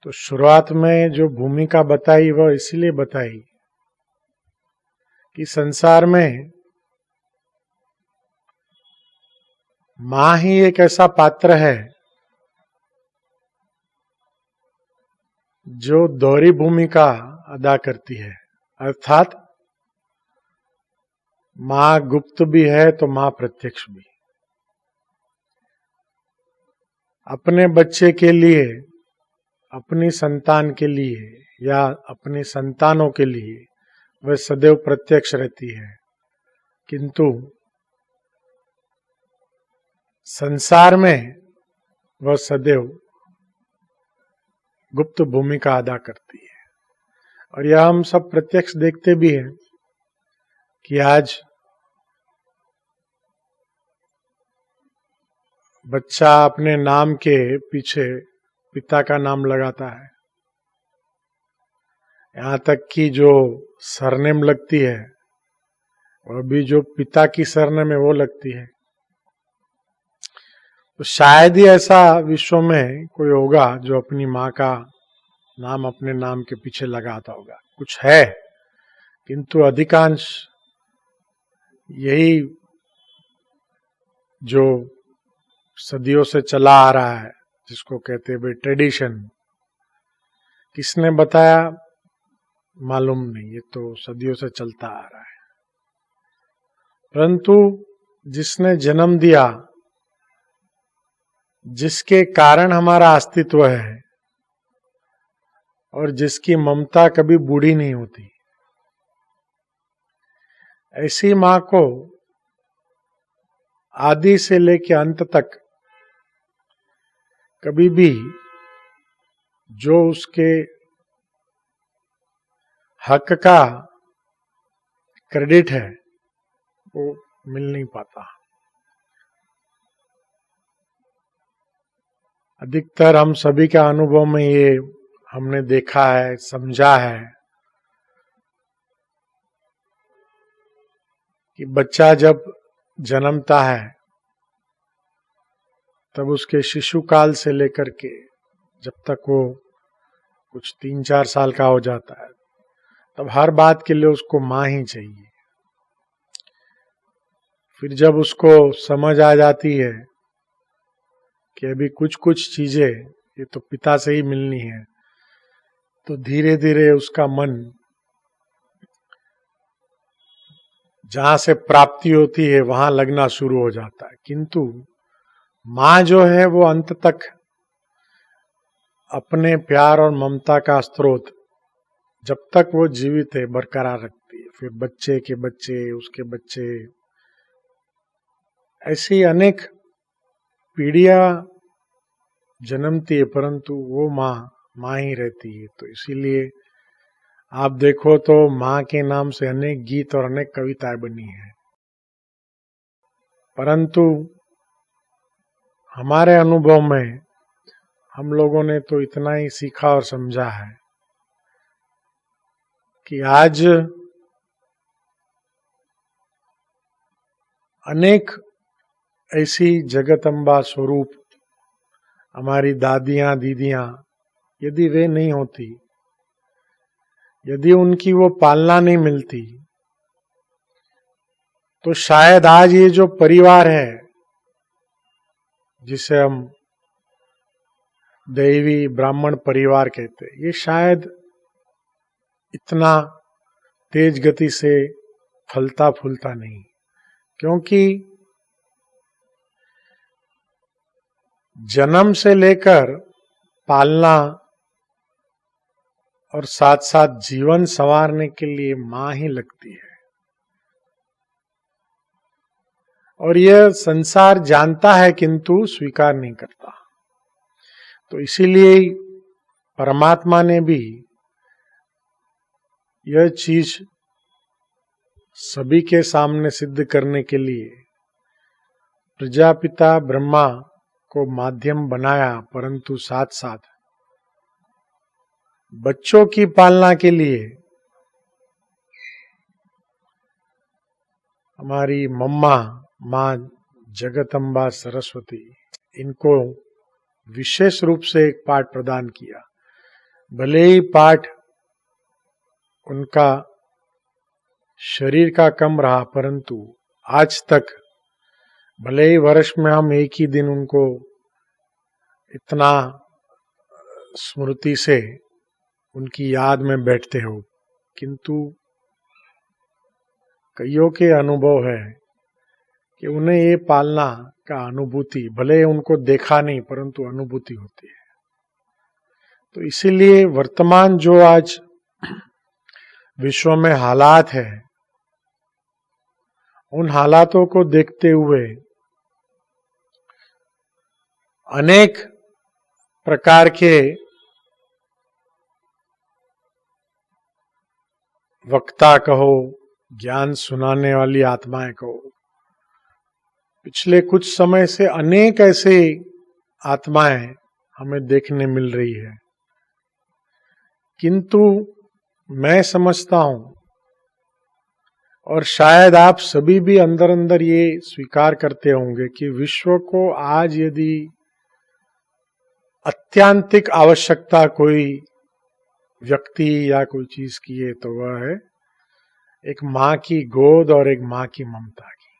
तो शुरुआत में जो भूमिका बताई वह इसीलिए बताई कि संसार में माँ ही एक ऐसा पात्र है जो दोहरी भूमिका अदा करती है, अर्थात माँ गुप्त भी है तो माँ प्रत्यक्ष भी। अपने बच्चे के लिए, अपनी संतान के लिए या अपनी संतानों के लिए वह सदैव प्रत्यक्ष रहती है, किंतु संसार में वह सदैव गुप्त भूमिका अदा करती है। और यह हम सब प्रत्यक्ष देखते भी हैं कि आज बच्चा अपने नाम के पीछे पिता का नाम लगाता है, यहाँ तक कि जो सरनेम लगती है वह भी जो पिता की सरनेम है वो लगती है। तो शायद ही ऐसा विश्व में कोई होगा जो अपनी माँ का नाम अपने नाम के पीछे लगाता होगा। कुछ है, किंतु अधिकांश यही जो सदियों से चला आ रहा है, जिसको कहते हैं ट्रेडिशन, किसने बताया मालूम नहीं, ये तो सदियों से चलता आ रहा है। परंतु जिसने जन्म दिया, जिसके कारण हमारा अस्तित्व है और जिसकी ममता कभी बूढ़ी नहीं होती, ऐसी माँ को आदि से लेकर अंत तक कभी भी जो उसके हक का क्रेडिट है वो मिल नहीं पाता। अधिकतर हम सभी का अनुभव में ये हमने देखा है, समझा है कि बच्चा जब जन्मता है तब उसके शिशु काल से लेकर के जब तक वो कुछ 3-4 साल का हो जाता है तब हर बात के लिए उसको माँ ही चाहिए। फिर जब उसको समझ आ जाती है कि अभी कुछ कुछ चीजें ये तो पिता से ही मिलनी है, तो धीरे धीरे उसका मन जहां से प्राप्ति होती है वहां लगना शुरू हो जाता है। किंतु माँ जो है वो अंत तक अपने प्यार और ममता का स्रोत जब तक वो जीवित है बरकरार रखती है। फिर बच्चे के बच्चे, उसके बच्चे, ऐसी अनेक पीढ़ियां जन्मती है, परंतु वो माँ ही रहती है। तो इसीलिए आप देखो तो माँ के नाम से अनेक गीत और अनेक कविताएं बनी है। परंतु हमारे अनुभव में हम लोगों ने तो इतना ही सीखा और समझा है कि आज अनेक ऐसी जगदम्बा स्वरूप हमारी दादियां दीदियां, यदि वे नहीं होती, यदि उनकी वो पालना नहीं मिलती, तो शायद आज ये जो परिवार है जिसे हम दैवी ब्राह्मण परिवार कहते हैं, ये शायद इतना तेज गति से फलता फूलता नहीं। क्योंकि जन्म से लेकर पालना और साथ साथ जीवन संवारने के लिए मां ही लगती है। और यह संसार जानता है किंतु स्वीकार नहीं करता। तो इसीलिए परमात्मा ने भी यह चीज सभी के सामने सिद्ध करने के लिए प्रजापिता ब्रह्मा को माध्यम बनाया, परंतु साथ साथ बच्चों की पालना के लिए हमारी मम्मा माँ जगदम्बा सरस्वती, इनको विशेष रूप से एक पाठ प्रदान किया। भले ही पाठ उनका शरीर का कम रहा, परंतु आज तक भले ही वर्ष में हम एक ही दिन उनको इतना स्मृति से उनकी याद में बैठते हो, किंतु कईयों के अनुभव है कि उन्हें ये पालना का अनुभूति, भले उनको देखा नहीं परंतु अनुभूति होती है। तो इसीलिए वर्तमान जो आज विश्व में हालात है, उन हालातों को देखते हुए अनेक प्रकार के वक्ता कहो, ज्ञान सुनाने वाली आत्माएं कहो, पिछले कुछ समय से अनेक ऐसे आत्माएं हमें देखने मिल रही है। किंतु मैं समझता हूं, और शायद आप सभी भी अंदर अंदर ये स्वीकार करते होंगे कि विश्व को आज यदि अत्यांतिक आवश्यकता कोई व्यक्ति या कोई चीज की है तो वह है एक माँ की गोद और एक माँ की ममता की।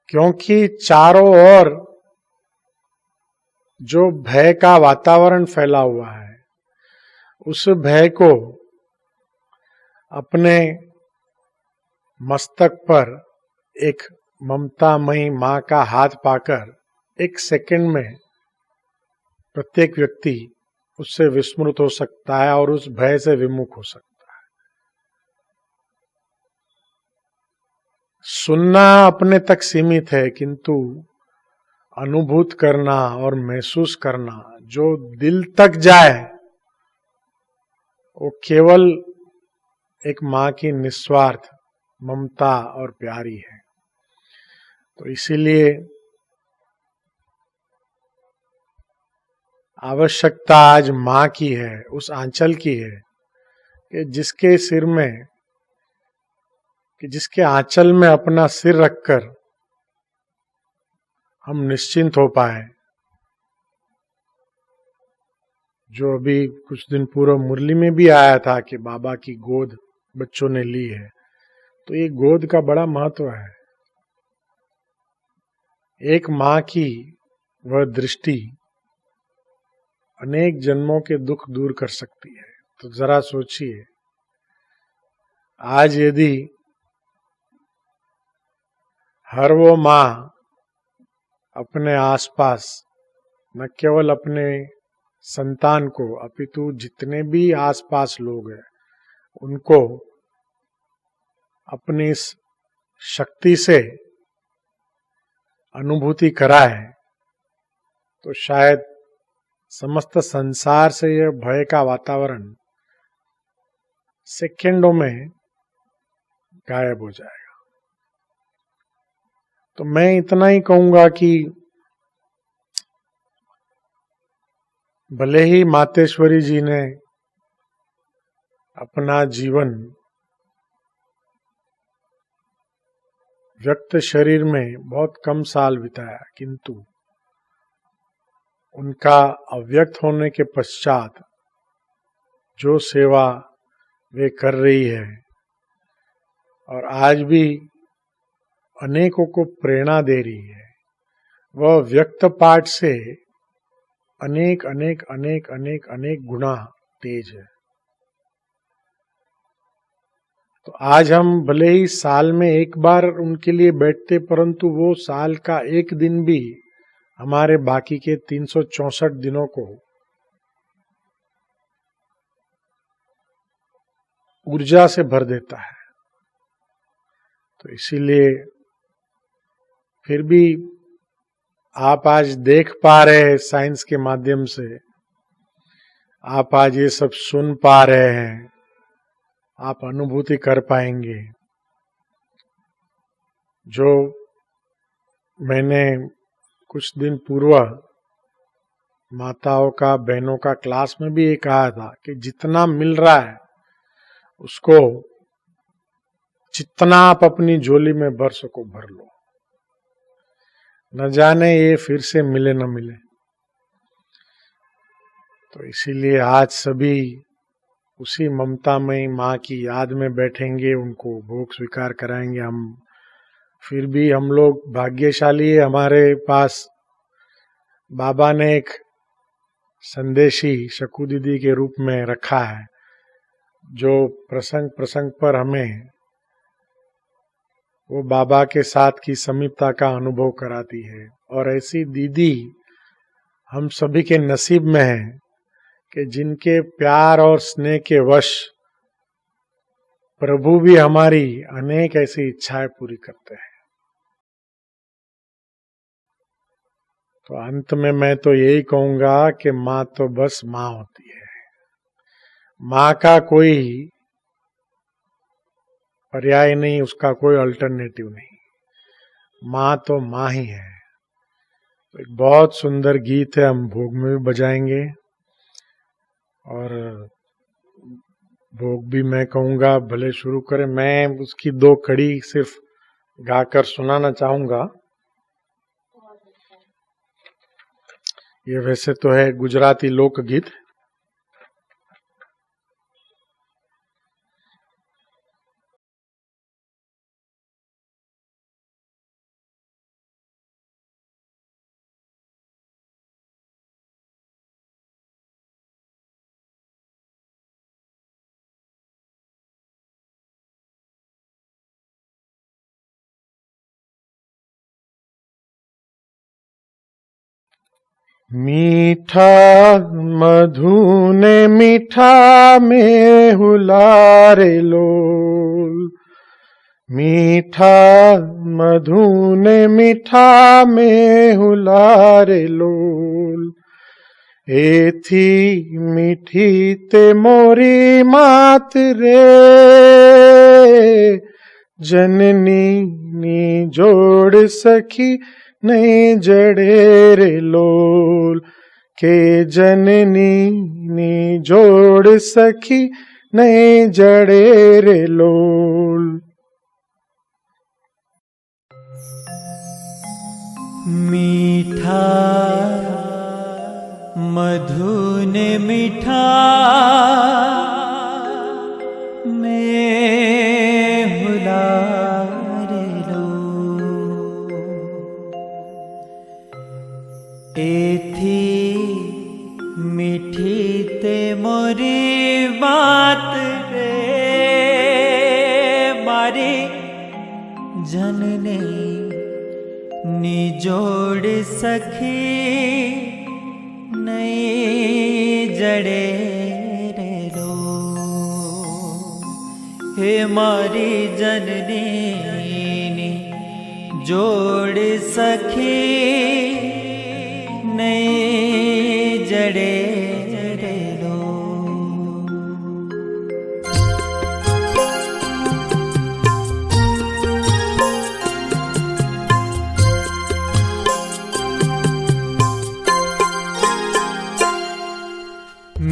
क्योंकि चारों ओर जो भय का वातावरण फैला हुआ है, उस भय को अपने मस्तक पर एक ममतामयी माँ का हाथ पाकर एक सेकंड में प्रत्येक व्यक्ति उससे विस्मृत हो सकता है और उस भय से विमुख हो सकता है। सुनना अपने तक सीमित है, किंतु अनुभूत करना और महसूस करना जो दिल तक जाए, वो केवल एक माँ की निस्वार्थ ममता और प्यारी है। तो इसीलिए आवश्यकता आज माँ की है, उस आंचल की है कि जिसके सिर में, कि जिसके आंचल में अपना सिर रखकर हम निश्चिंत हो पाए। जो अभी कुछ दिन पूर्व मुरली में भी आया था कि बाबा की गोद बच्चों ने ली है, तो ये गोद का बड़ा महत्व है। एक माँ की वह दृष्टि अनेक जन्मों के दुख दूर कर सकती है। तो जरा सोचिए, आज यदि हर वो माँ अपने आसपास न केवल अपने संतान को अपितु जितने भी आसपास लोग हैं उनको अपनी इस शक्ति से अनुभूति कराए, तो शायद समस्त संसार से यह भय का वातावरण सेकंडों में गायब हो जाएगा। तो मैं इतना ही कहूंगा कि भले ही मातेश्वरी जी ने अपना जीवन व्यक्त शरीर में बहुत कम साल बिताया, किंतु उनका अव्यक्त होने के पश्चात जो सेवा वे कर रही है और आज भी अनेकों को प्रेरणा दे रही है, वह व्यक्त पाठ से अनेक अनेक अनेक अनेक अनेक गुना तेज है। तो आज हम भले ही साल में एक बार उनके लिए बैठते, परंतु वो साल का एक दिन भी हमारे बाकी के 364 दिनों को ऊर्जा से भर देता है। तो इसीलिए फिर भी आप आज देख पा रहे हैं साइंस के माध्यम से, आप आज ये सब सुन पा रहे हैं, आप अनुभूति कर पाएंगे। जो मैंने कुछ दिन पूर्व माताओं का, बहनों का क्लास में भी ये कहा था कि जितना मिल रहा है उसको जितना आप अपनी झोली में भर सको भर लो, न जाने ये फिर से मिले न मिले। तो इसीलिए आज सभी उसी ममतामयी माँ की याद में बैठेंगे, उनको भोग स्वीकार कराएंगे हम। फिर भी हम लोग भाग्यशाली है, हमारे पास बाबा ने एक संदेशी शकू दीदी के रूप में रखा है, जो प्रसंग प्रसंग पर हमें वो बाबा के साथ की समीपता का अनुभव कराती है। और ऐसी दीदी हम सभी के नसीब में है कि जिनके प्यार और स्नेह के वश प्रभु भी हमारी अनेक ऐसी इच्छाएं पूरी करते हैं। तो अंत में मैं तो यही कहूंगा कि माँ तो बस माँ होती है, माँ का कोई पर्याय नहीं, उसका कोई अल्टरनेटिव नहीं, माँ तो माँ ही है। तो एक बहुत सुंदर गीत है, हम भोग में भी बजाएंगे और भोग भी मैं कहूँगा भले शुरू करें। मैं उसकी 2 कड़ी सिर्फ गाकर सुनाना चाहूँगा। ये वैसे तो है गुजराती लोकगीत। मीठा मधु ने मीठा में हुलारे लोल, मीठा मधु ने मीठा में हुलारे लोल, एथी मीठी ते मोरी मात रे, जननी नी जोड़ सखी नहीं जड़े रे लोल के जननी नी जोड़ सखी नहीं जड़े रे लोल। मीठा मधु ने मीठा में हुलारे लो एथी मीठी ते मोरी बात रे मारी जनने निजोड़ सखी नहीं जड़े रे लो हे मारी जननी जोड़ सखी नहीं जड़े रे लो।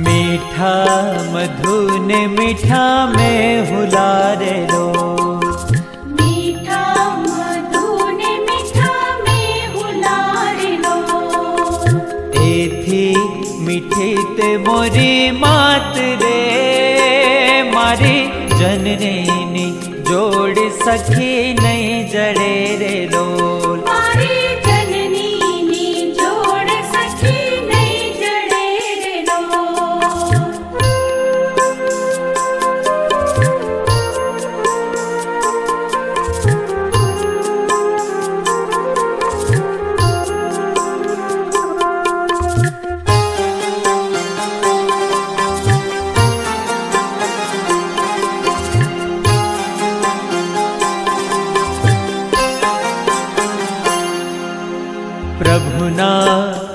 मीठा मधु ने मीठा में हुलारे लो मीठा मधु ने मीठा में हुलारे लो एथी मीठी ते मोरी मात रे मारी जननी जोड़ सखी नहीं जड़े रे लोल मारी जननी नी जोड़ सखी नहीं जड़े रे लो। प्रभुना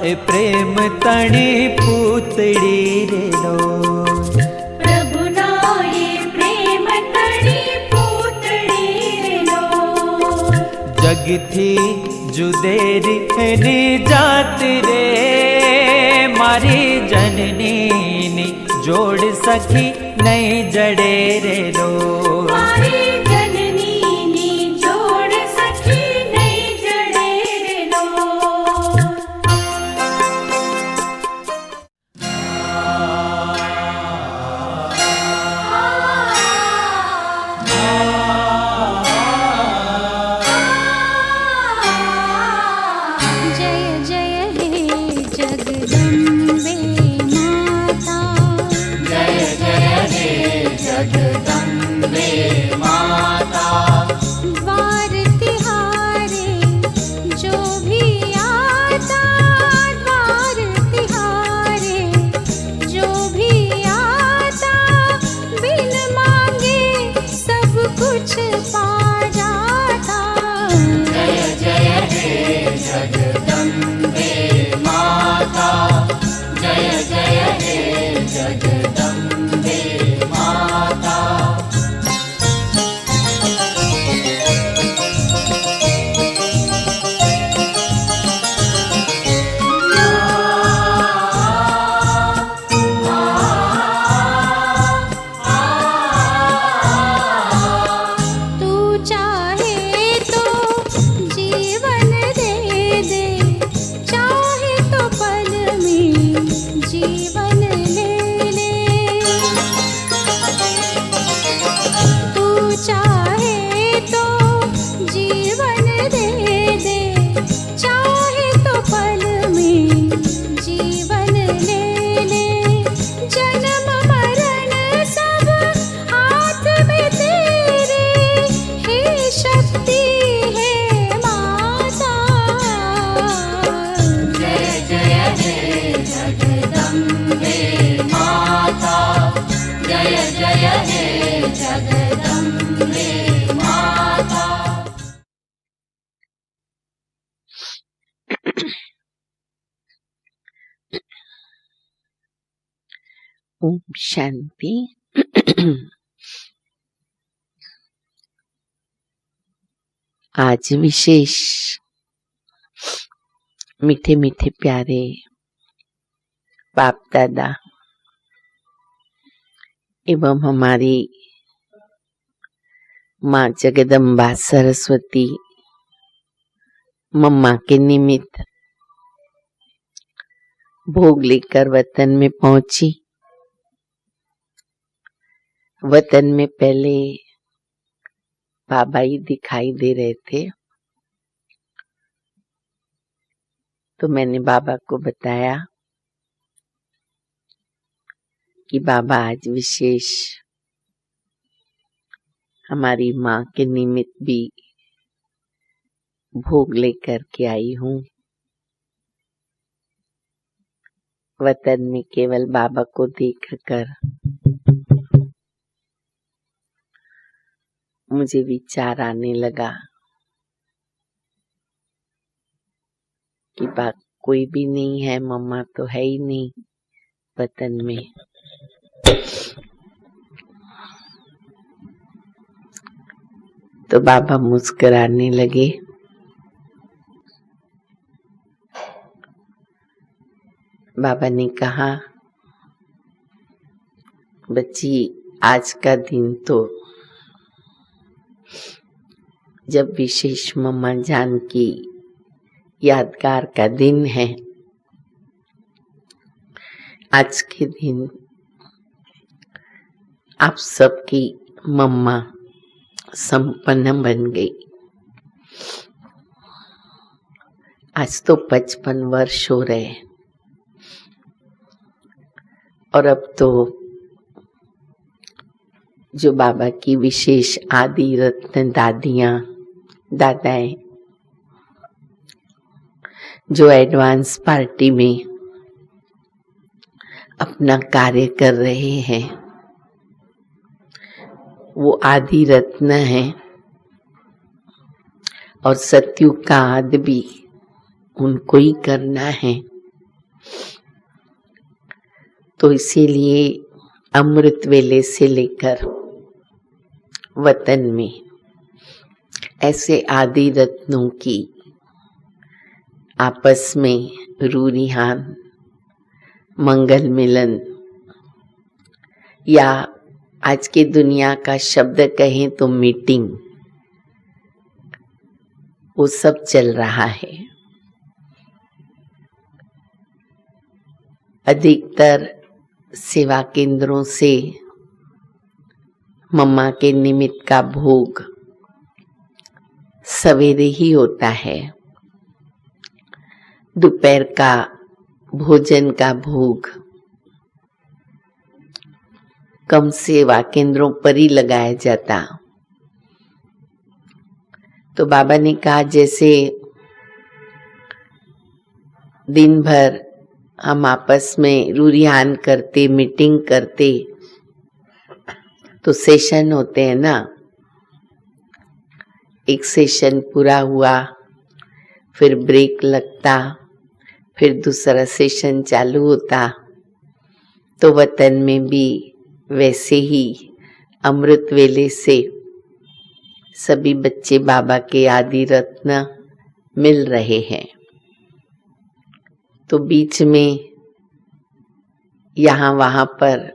ए प्रेम तणी पूतड़ी रे लो प्रभु ना ये प्रेम तड़ी पूतड़ी रे लो जग थी जुदेरी नी जात रे मारी जननी नी जोड़ सखी नहीं जड़े रे लो मारी जननी नी जोड़ सखी नहीं जड़े रे लो। जय जय हे जगदम्बे माता जय जय हे जगदम्बे माता द्वार तिहारे जो भी आता द्वार तिहारे जो भी आता बिन मांगे सब कुछ पा जाता। जय जय हे जगदम्बे माता जय जय हे जगदम्बे माता। तू चाहे तो जीवन दे दे चाहे तो पल में जीवन ले ले। तू चाहे तो जीवन दे दे चाहे तो पल में जीवन ले ले। जन्म मरण सब हाथ में तेरे हे शक्ति है माता। जय जय हे जगदम्बे माता जय जय हे जगदम्बे माता। ओम शांति। आज विशेष मीठे मीठे प्यारे बाप दादा एवं हमारी माँ जगदम्बा सरस्वती मम्मा के निमित्त भोग लेकर वतन में पहुंची। वतन में पहले बाबा ही दिखाई दे रहे थे, तो मैंने बाबा को बताया कि बाबा आज विशेष हमारी माँ के निमित्त भी भोग लेकर के आई हूँ। वतन में केवल बाबा को देखकर मुझे विचार आने लगा कि कोई भी नहीं है, मम्मा तो है ही नहीं वतन में। तो बाबा मुस्कुराने लगे। बाबा ने कहा, बच्ची आज का दिन तो जब विशेष मम्मा जान की यादगार का दिन है, आज के दिन आप सबकी मम्मा संपन्न बन गई। आज तो 55 वर्ष हो रहे और अब तो जो बाबा की विशेष आदि रत्न दादियां दादाएं जो एडवांस पार्टी में अपना कार्य कर रहे हैं, वो आदि रत्न है और सतयुग का आदि भी उनको ही करना है। तो इसीलिए अमृत वेले से लेकर वतन में ऐसे आदि रत्नों की आपस में रूरिहान, मंगल मिलन, या आज की दुनिया का शब्द कहें तो मीटिंग, वो सब चल रहा है। अधिकतर सेवा केंद्रों से मम्मा के निमित्त का भोग सवेरे ही होता है। दोपहर का भोजन का भोग कम सेवा केंद्रों पर ही लगाया जाता। तो बाबा ने कहा, जैसे दिन भर हम आपस में रूरिहान करते, मीटिंग करते, तो सेशन होते हैं ना, एक सेशन पूरा हुआ, फिर ब्रेक लगता, फिर दूसरा सेशन चालू होता। तो वतन में भी वैसे ही अमृत वेले से सभी बच्चे बाबा के आदि रत्न मिल रहे हैं। तो बीच में यहाँ वहाँ पर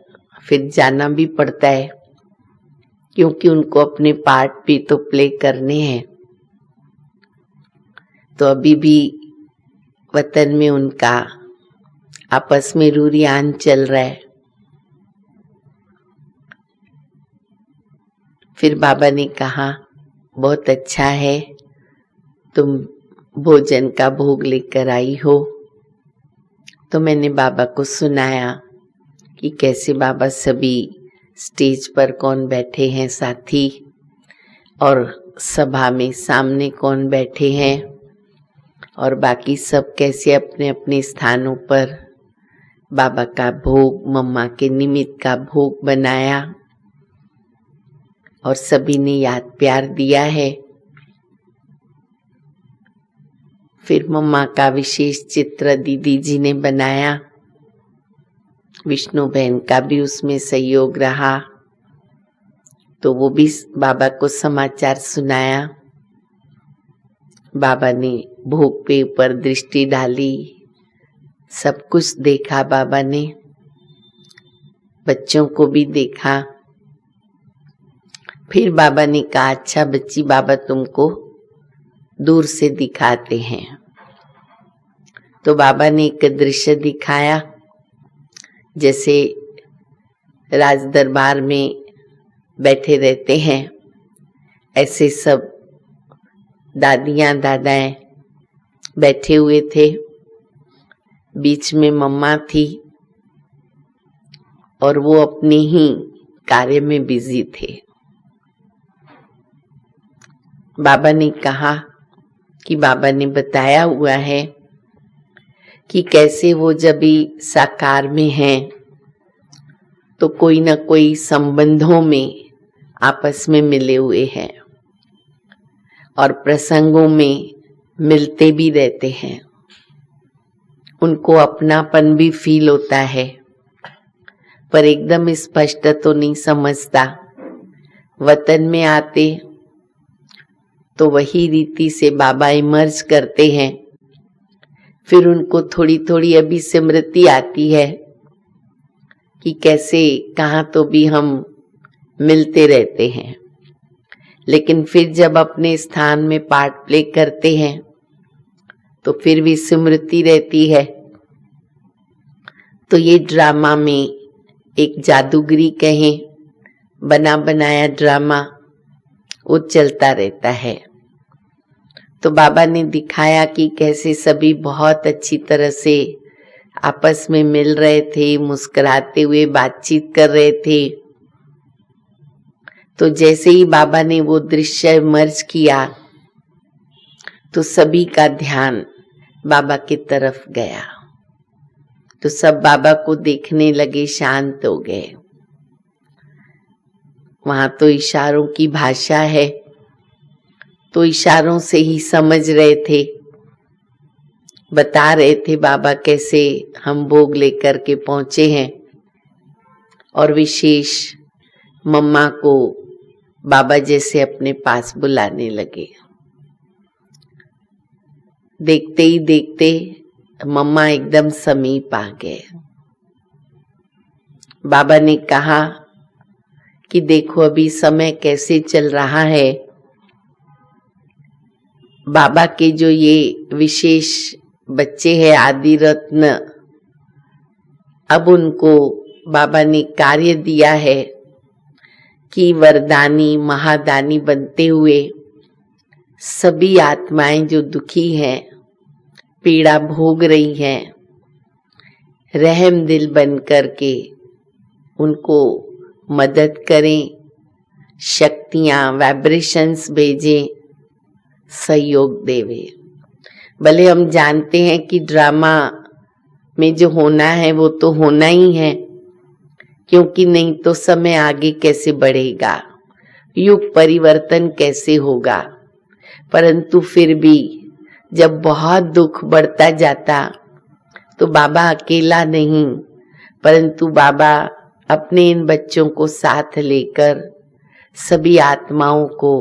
फिर जाना भी पड़ता है, क्योंकि उनको अपने पार्ट भी तो प्ले करने हैं। तो अभी भी वतन में उनका आपस में रूरियान चल रहा है। फिर बाबा ने कहा, बहुत अच्छा है तुम भोजन का भोग लेकर आई हो। तो मैंने बाबा को सुनाया कि कैसे बाबा सभी स्टेज पर कौन बैठे हैं साथी, और सभा में सामने कौन बैठे हैं, और बाकी सब कैसे अपने अपने स्थानों पर बाबा का भोग, मम्मा के निमित्त का भोग बनाया, और सभी ने याद प्यार दिया है। फिर मम्मा का विशेष चित्र दीदी जी ने बनाया, विष्णु बहन का भी उसमें सहयोग रहा। तो वो भी बाबा को समाचार सुनाया। बाबा ने भोग पे ऊपर दृष्टि डाली, सब कुछ देखा बाबा ने, बच्चों को भी देखा। फिर बाबा ने कहा, अच्छा बच्ची, बाबा तुमको दूर से दिखाते हैं। तो बाबा ने एक दृश्य दिखाया, जैसे राज दरबार में बैठे रहते हैं, ऐसे सब दादियाँ दादाएं बैठे हुए थे। बीच में मम्मा थी और वो अपने ही कार्य में बिजी थे। बाबा ने कहा कि बाबा ने बताया हुआ है कि कैसे वो जब भी साकार में हैं तो कोई न कोई संबंधों में आपस में मिले हुए हैं और प्रसंगों में मिलते भी रहते हैं। उनको अपनापन भी फील होता है, पर एकदम स्पष्ट तो नहीं समझता। वतन में आते तो वही रीति से बाबा इमर्ज करते हैं। फिर उनको थोड़ी थोड़ी अभी स्मृति आती है कि कैसे कहाँ तो भी हम मिलते रहते हैं, लेकिन फिर जब अपने स्थान में पार्ट प्ले करते हैं तो फिर भी स्मृति रहती है। तो ये ड्रामा में एक जादूगरी कहें, बना बनाया ड्रामा वो चलता रहता है। तो बाबा ने दिखाया कि कैसे सभी बहुत अच्छी तरह से आपस में मिल रहे थे, मुस्कुराते हुए बातचीत कर रहे थे। तो जैसे ही बाबा ने वो दृश्य मर्ज किया तो सभी का ध्यान बाबा की तरफ गया। तो सब बाबा को देखने लगे, शांत हो गए। वहां तो इशारों की भाषा है, तो इशारों से ही समझ रहे थे, बता रहे थे बाबा कैसे हम भोग लेकर के पहुंचे हैं। और विशेष मम्मा को बाबा जैसे अपने पास बुलाने लगे। देखते ही देखते मम्मा एकदम समीप आ गए। बाबा ने कहा कि देखो अभी समय कैसे चल रहा है। बाबा के जो ये विशेष बच्चे हैं आदि रत्न, अब उनको बाबा ने कार्य दिया है कि वरदानी महादानी बनते हुए सभी आत्माएं जो दुखी हैं, पीड़ा भोग रही हैं, रहम दिल बन करके उनको मदद करें, शक्तियां वाइब्रेशंस भेजें, सहयोग देवे। भले हम जानते हैं कि ड्रामा में जो होना है वो तो होना ही है, क्योंकि नहीं तो समय आगे कैसे बढ़ेगा, युग परिवर्तन कैसे होगा। परंतु फिर भी जब बहुत दुख बढ़ता जाता तो बाबा अकेला नहीं, परंतु बाबा अपने इन बच्चों को साथ लेकर सभी आत्माओं को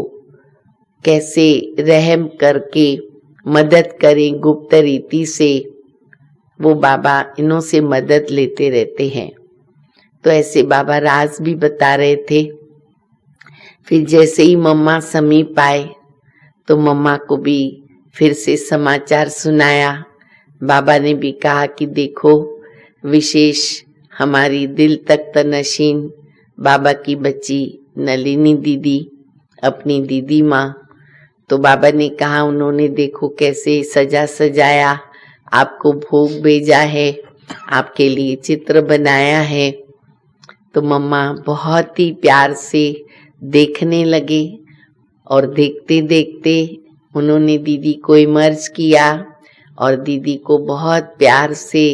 कैसे रहम करके मदद करें, गुप्त रीति से वो बाबा इन्हों से मदद लेते रहते हैं। तो ऐसे बाबा राज भी बता रहे थे। फिर जैसे ही मम्मा समीप आए तो मम्मा को भी फिर से समाचार सुनाया। बाबा ने भी कहा कि देखो विशेष हमारी दिल तख्त नशीन बाबा की बच्ची नलिनी दीदी, अपनी दीदी माँ। तो बाबा ने कहा उन्होंने देखो कैसे सजा सजाया, आपको भोग भेजा है, आपके लिए चित्र बनाया है। तो मम्मा बहुत ही प्यार से देखने लगे और देखते देखते उन्होंने दीदी को इमर्ज किया और दीदी को बहुत प्यार से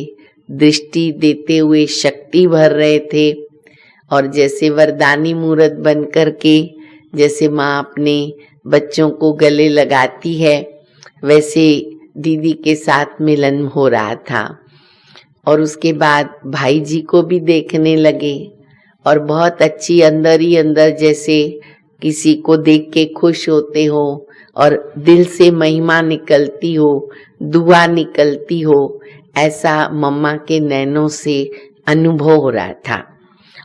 दृष्टि देते हुए शक्ति भर रहे थे। और जैसे वरदानी मूर्त बन करके जैसे माँ अपने बच्चों को गले लगाती है, वैसे दीदी के साथ मिलन हो रहा था। और उसके बाद भाई जी को भी देखने लगे और बहुत अच्छी अंदर ही अंदर जैसे किसी को देख के खुश होते हो, और दिल से महिमा निकलती हो, दुआ निकलती हो, ऐसा मम्मा के नैनों से अनुभव हो रहा था।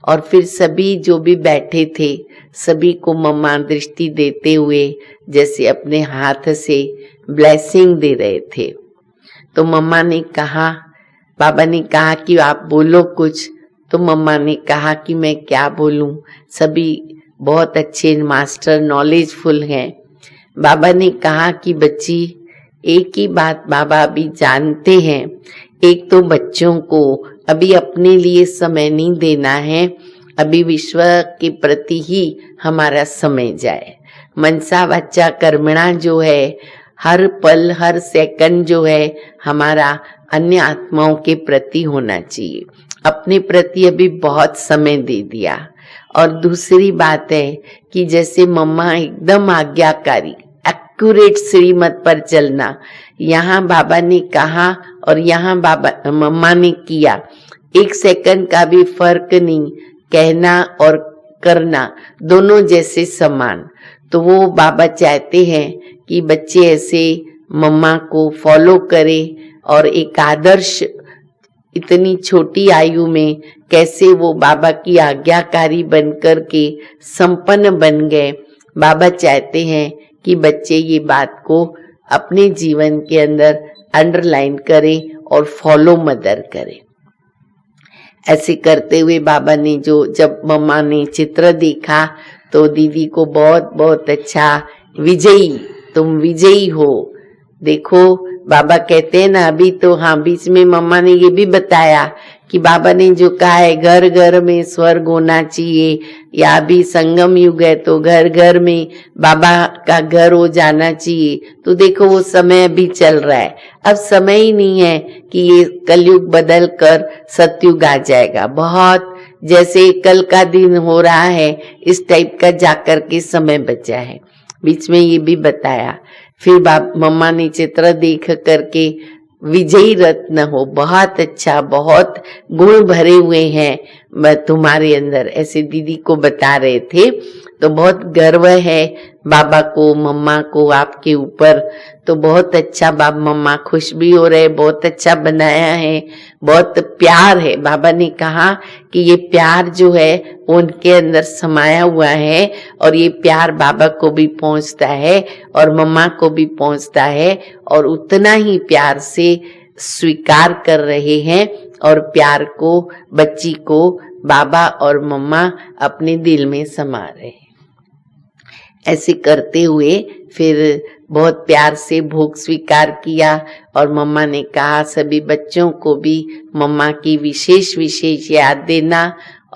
और फिर सभी जो भी बैठे थे सभी को मम्मा दृष्टि देते हुए जैसे अपने हाथ से ब्लेसिंग दे रहे थे। तो मम्मा ने कहा, बाबा ने कहा कि आप बोलो कुछ। तो मम्मा ने कहा कि मैं क्या बोलूं, सभी बहुत अच्छे मास्टर नॉलेजफुल हैं। बाबा ने कहा कि बच्ची एक ही बात बाबा अभी जानते हैं, एक तो बच्चों को अभी अपने लिए समय नहीं देना है, अभी विश्व के प्रति ही हमारा समय जाए। मनसा वाचा कर्मणा जो है, हर पल हर सेकंड जो है हमारा अन्य आत्माओं के प्रति होना चाहिए। अपने प्रति अभी बहुत समय दे दिया। और दूसरी बात है कि जैसे मम्मा एकदम आज्ञाकारी, एक्यूरेट श्रीमत पर चलना, यहाँ बाबा ने कहा और यहाँ बाबा मम्मा ने किया, एक सेकंड का भी फर्क नहीं, कहना और करना दोनों जैसे समान। तो वो बाबा चाहते हैं कि बच्चे ऐसे मम्मा को फॉलो करें और एक आदर्श इतनी छोटी आयु में कैसे वो बाबा की आज्ञाकारी बनकर के संपन्न बन गए। बाबा चाहते हैं कि बच्चे ये बात को अपने जीवन के अंदर अंडरलाइन करें और फॉलो मदर करें। ऐसे करते हुए बाबा ने जब मम्मा ने चित्र देखा तो दीदी को बहुत बहुत अच्छा, विजयी, तुम विजयी हो। देखो बाबा कहते हैं ना, अभी तो हाँ बीच में मम्मा ने ये भी बताया कि बाबा ने जो कहा है घर घर में स्वर्ग होना चाहिए, या अभी संगम युग है तो घर घर में बाबा का घर हो जाना चाहिए। तो देखो वो समय अभी चल रहा है, अब समय ही नहीं है कि ये कलयुग बदल कर सतयुग आ जाएगा। बहुत जैसे कल का दिन हो रहा है इस टाइप का जाकर के समय बचा है। बीच में ये भी बताया। फिर मम्मा ने चित्र देख करके विजयी रत्न हो, बहुत अच्छा, बहुत गुण भरे हुए हैं तुम्हारे अंदर, ऐसे दीदी को बता रहे थे। तो बहुत गर्व है बाबा को, मम्मा को आपके ऊपर। तो बहुत अच्छा, बाबा मम्मा खुश भी हो रहे, बहुत अच्छा बनाया है, बहुत प्यार है। बाबा ने कहा कि ये प्यार जो है उनके अंदर समाया हुआ है और ये प्यार बाबा को भी पहुंचता है और मम्मा को भी पहुंचता है, और उतना ही प्यार से स्वीकार कर रहे हैं और प्यार को, बच्ची को बाबा और मम्मा अपने दिल में समा रहे हैं। ऐसे करते हुए फिर बहुत प्यार से भोग स्वीकार किया और मम्मा ने कहा सभी बच्चों को भी मम्मा की विशेष विशेष याद देना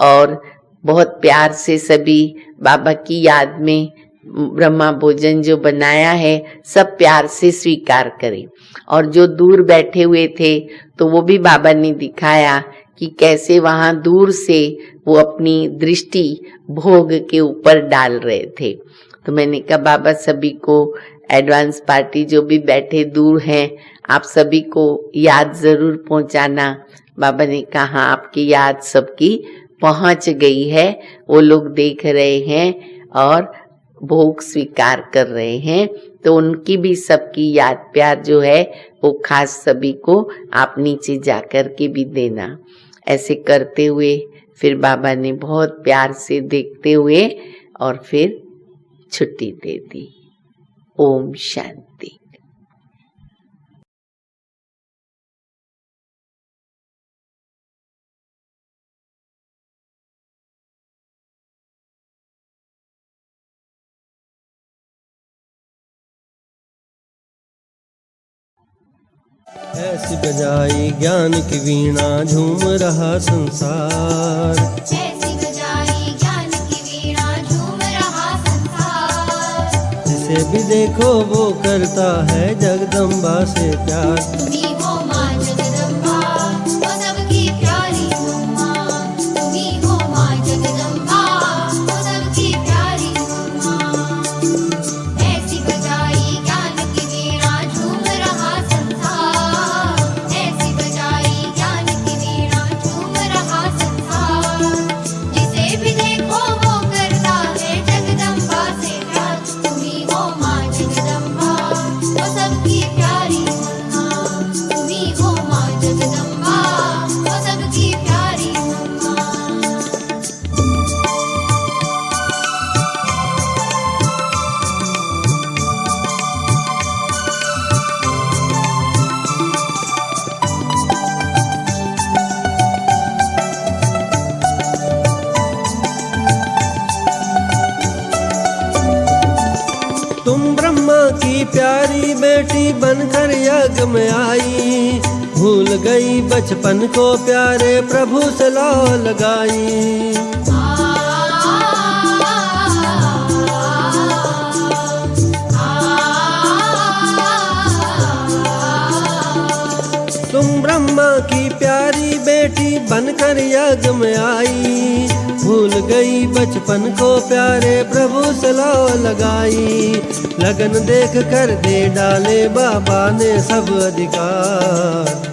और बहुत प्यार से सभी बाबा की याद में ब्रह्मा भोजन जो बनाया है सब प्यार से स्वीकार करें। और जो दूर बैठे हुए थे तो वो भी बाबा ने दिखाया कि कैसे वहां दूर से वो अपनी दृष्टि भोग के ऊपर डाल रहे थे। तो मैंने कहा बाबा सभी को, एडवांस पार्टी जो भी बैठे दूर हैं, आप सभी को याद जरूर पहुंचाना। बाबा ने कहा आपकी याद सबकी पहुंच गई है, वो लोग देख रहे हैं और भोग स्वीकार कर रहे हैं। तो उनकी भी सबकी याद प्यार जो है वो खास सभी को आप नीचे जाकर के भी देना। ऐसे करते हुए फिर बाबा ने बहुत प्यार से देखते हुए और फिर छुट्टी दे दी। ओम शांति। ऐसी बजाई ज्ञान की वीणा झूम रहा संसार, ऐसी बजाई ज्ञान की वीणा झूम रहा संसार। जिसे भी देखो वो करता है जगदम्बा से प्यार। तुम्ही हो माँ जगदम्बा, वो सबकी प्यारी मम्मा। तुम्ही हो माँ जगदम्बा, वो सबकी प्यारी मम्मा। ऐसी बजाई ज्ञान की वीणा झूम रहा संसार, ऐसी बजाई ज्ञान की वीणा झूम रहा संसार। जिसे भी देखो वो करता है जगदम्बा से प्यार। तुम्ही हो माँ जगदम्बा। तुम ब्रह्मा की प्यारी बेटी बनकर यज्ञ में आई, भूल गई बचपन को प्यारे प्रभु से लौ लगाई। तुम ब्रह्मा की प्यारी बेटी बनकर यज्ञ में आई, भूल गई बचपन को प्यारे प्रभु से लौ लगाई। लगन देख कर दे डाले बाबा ने सब अधिकार,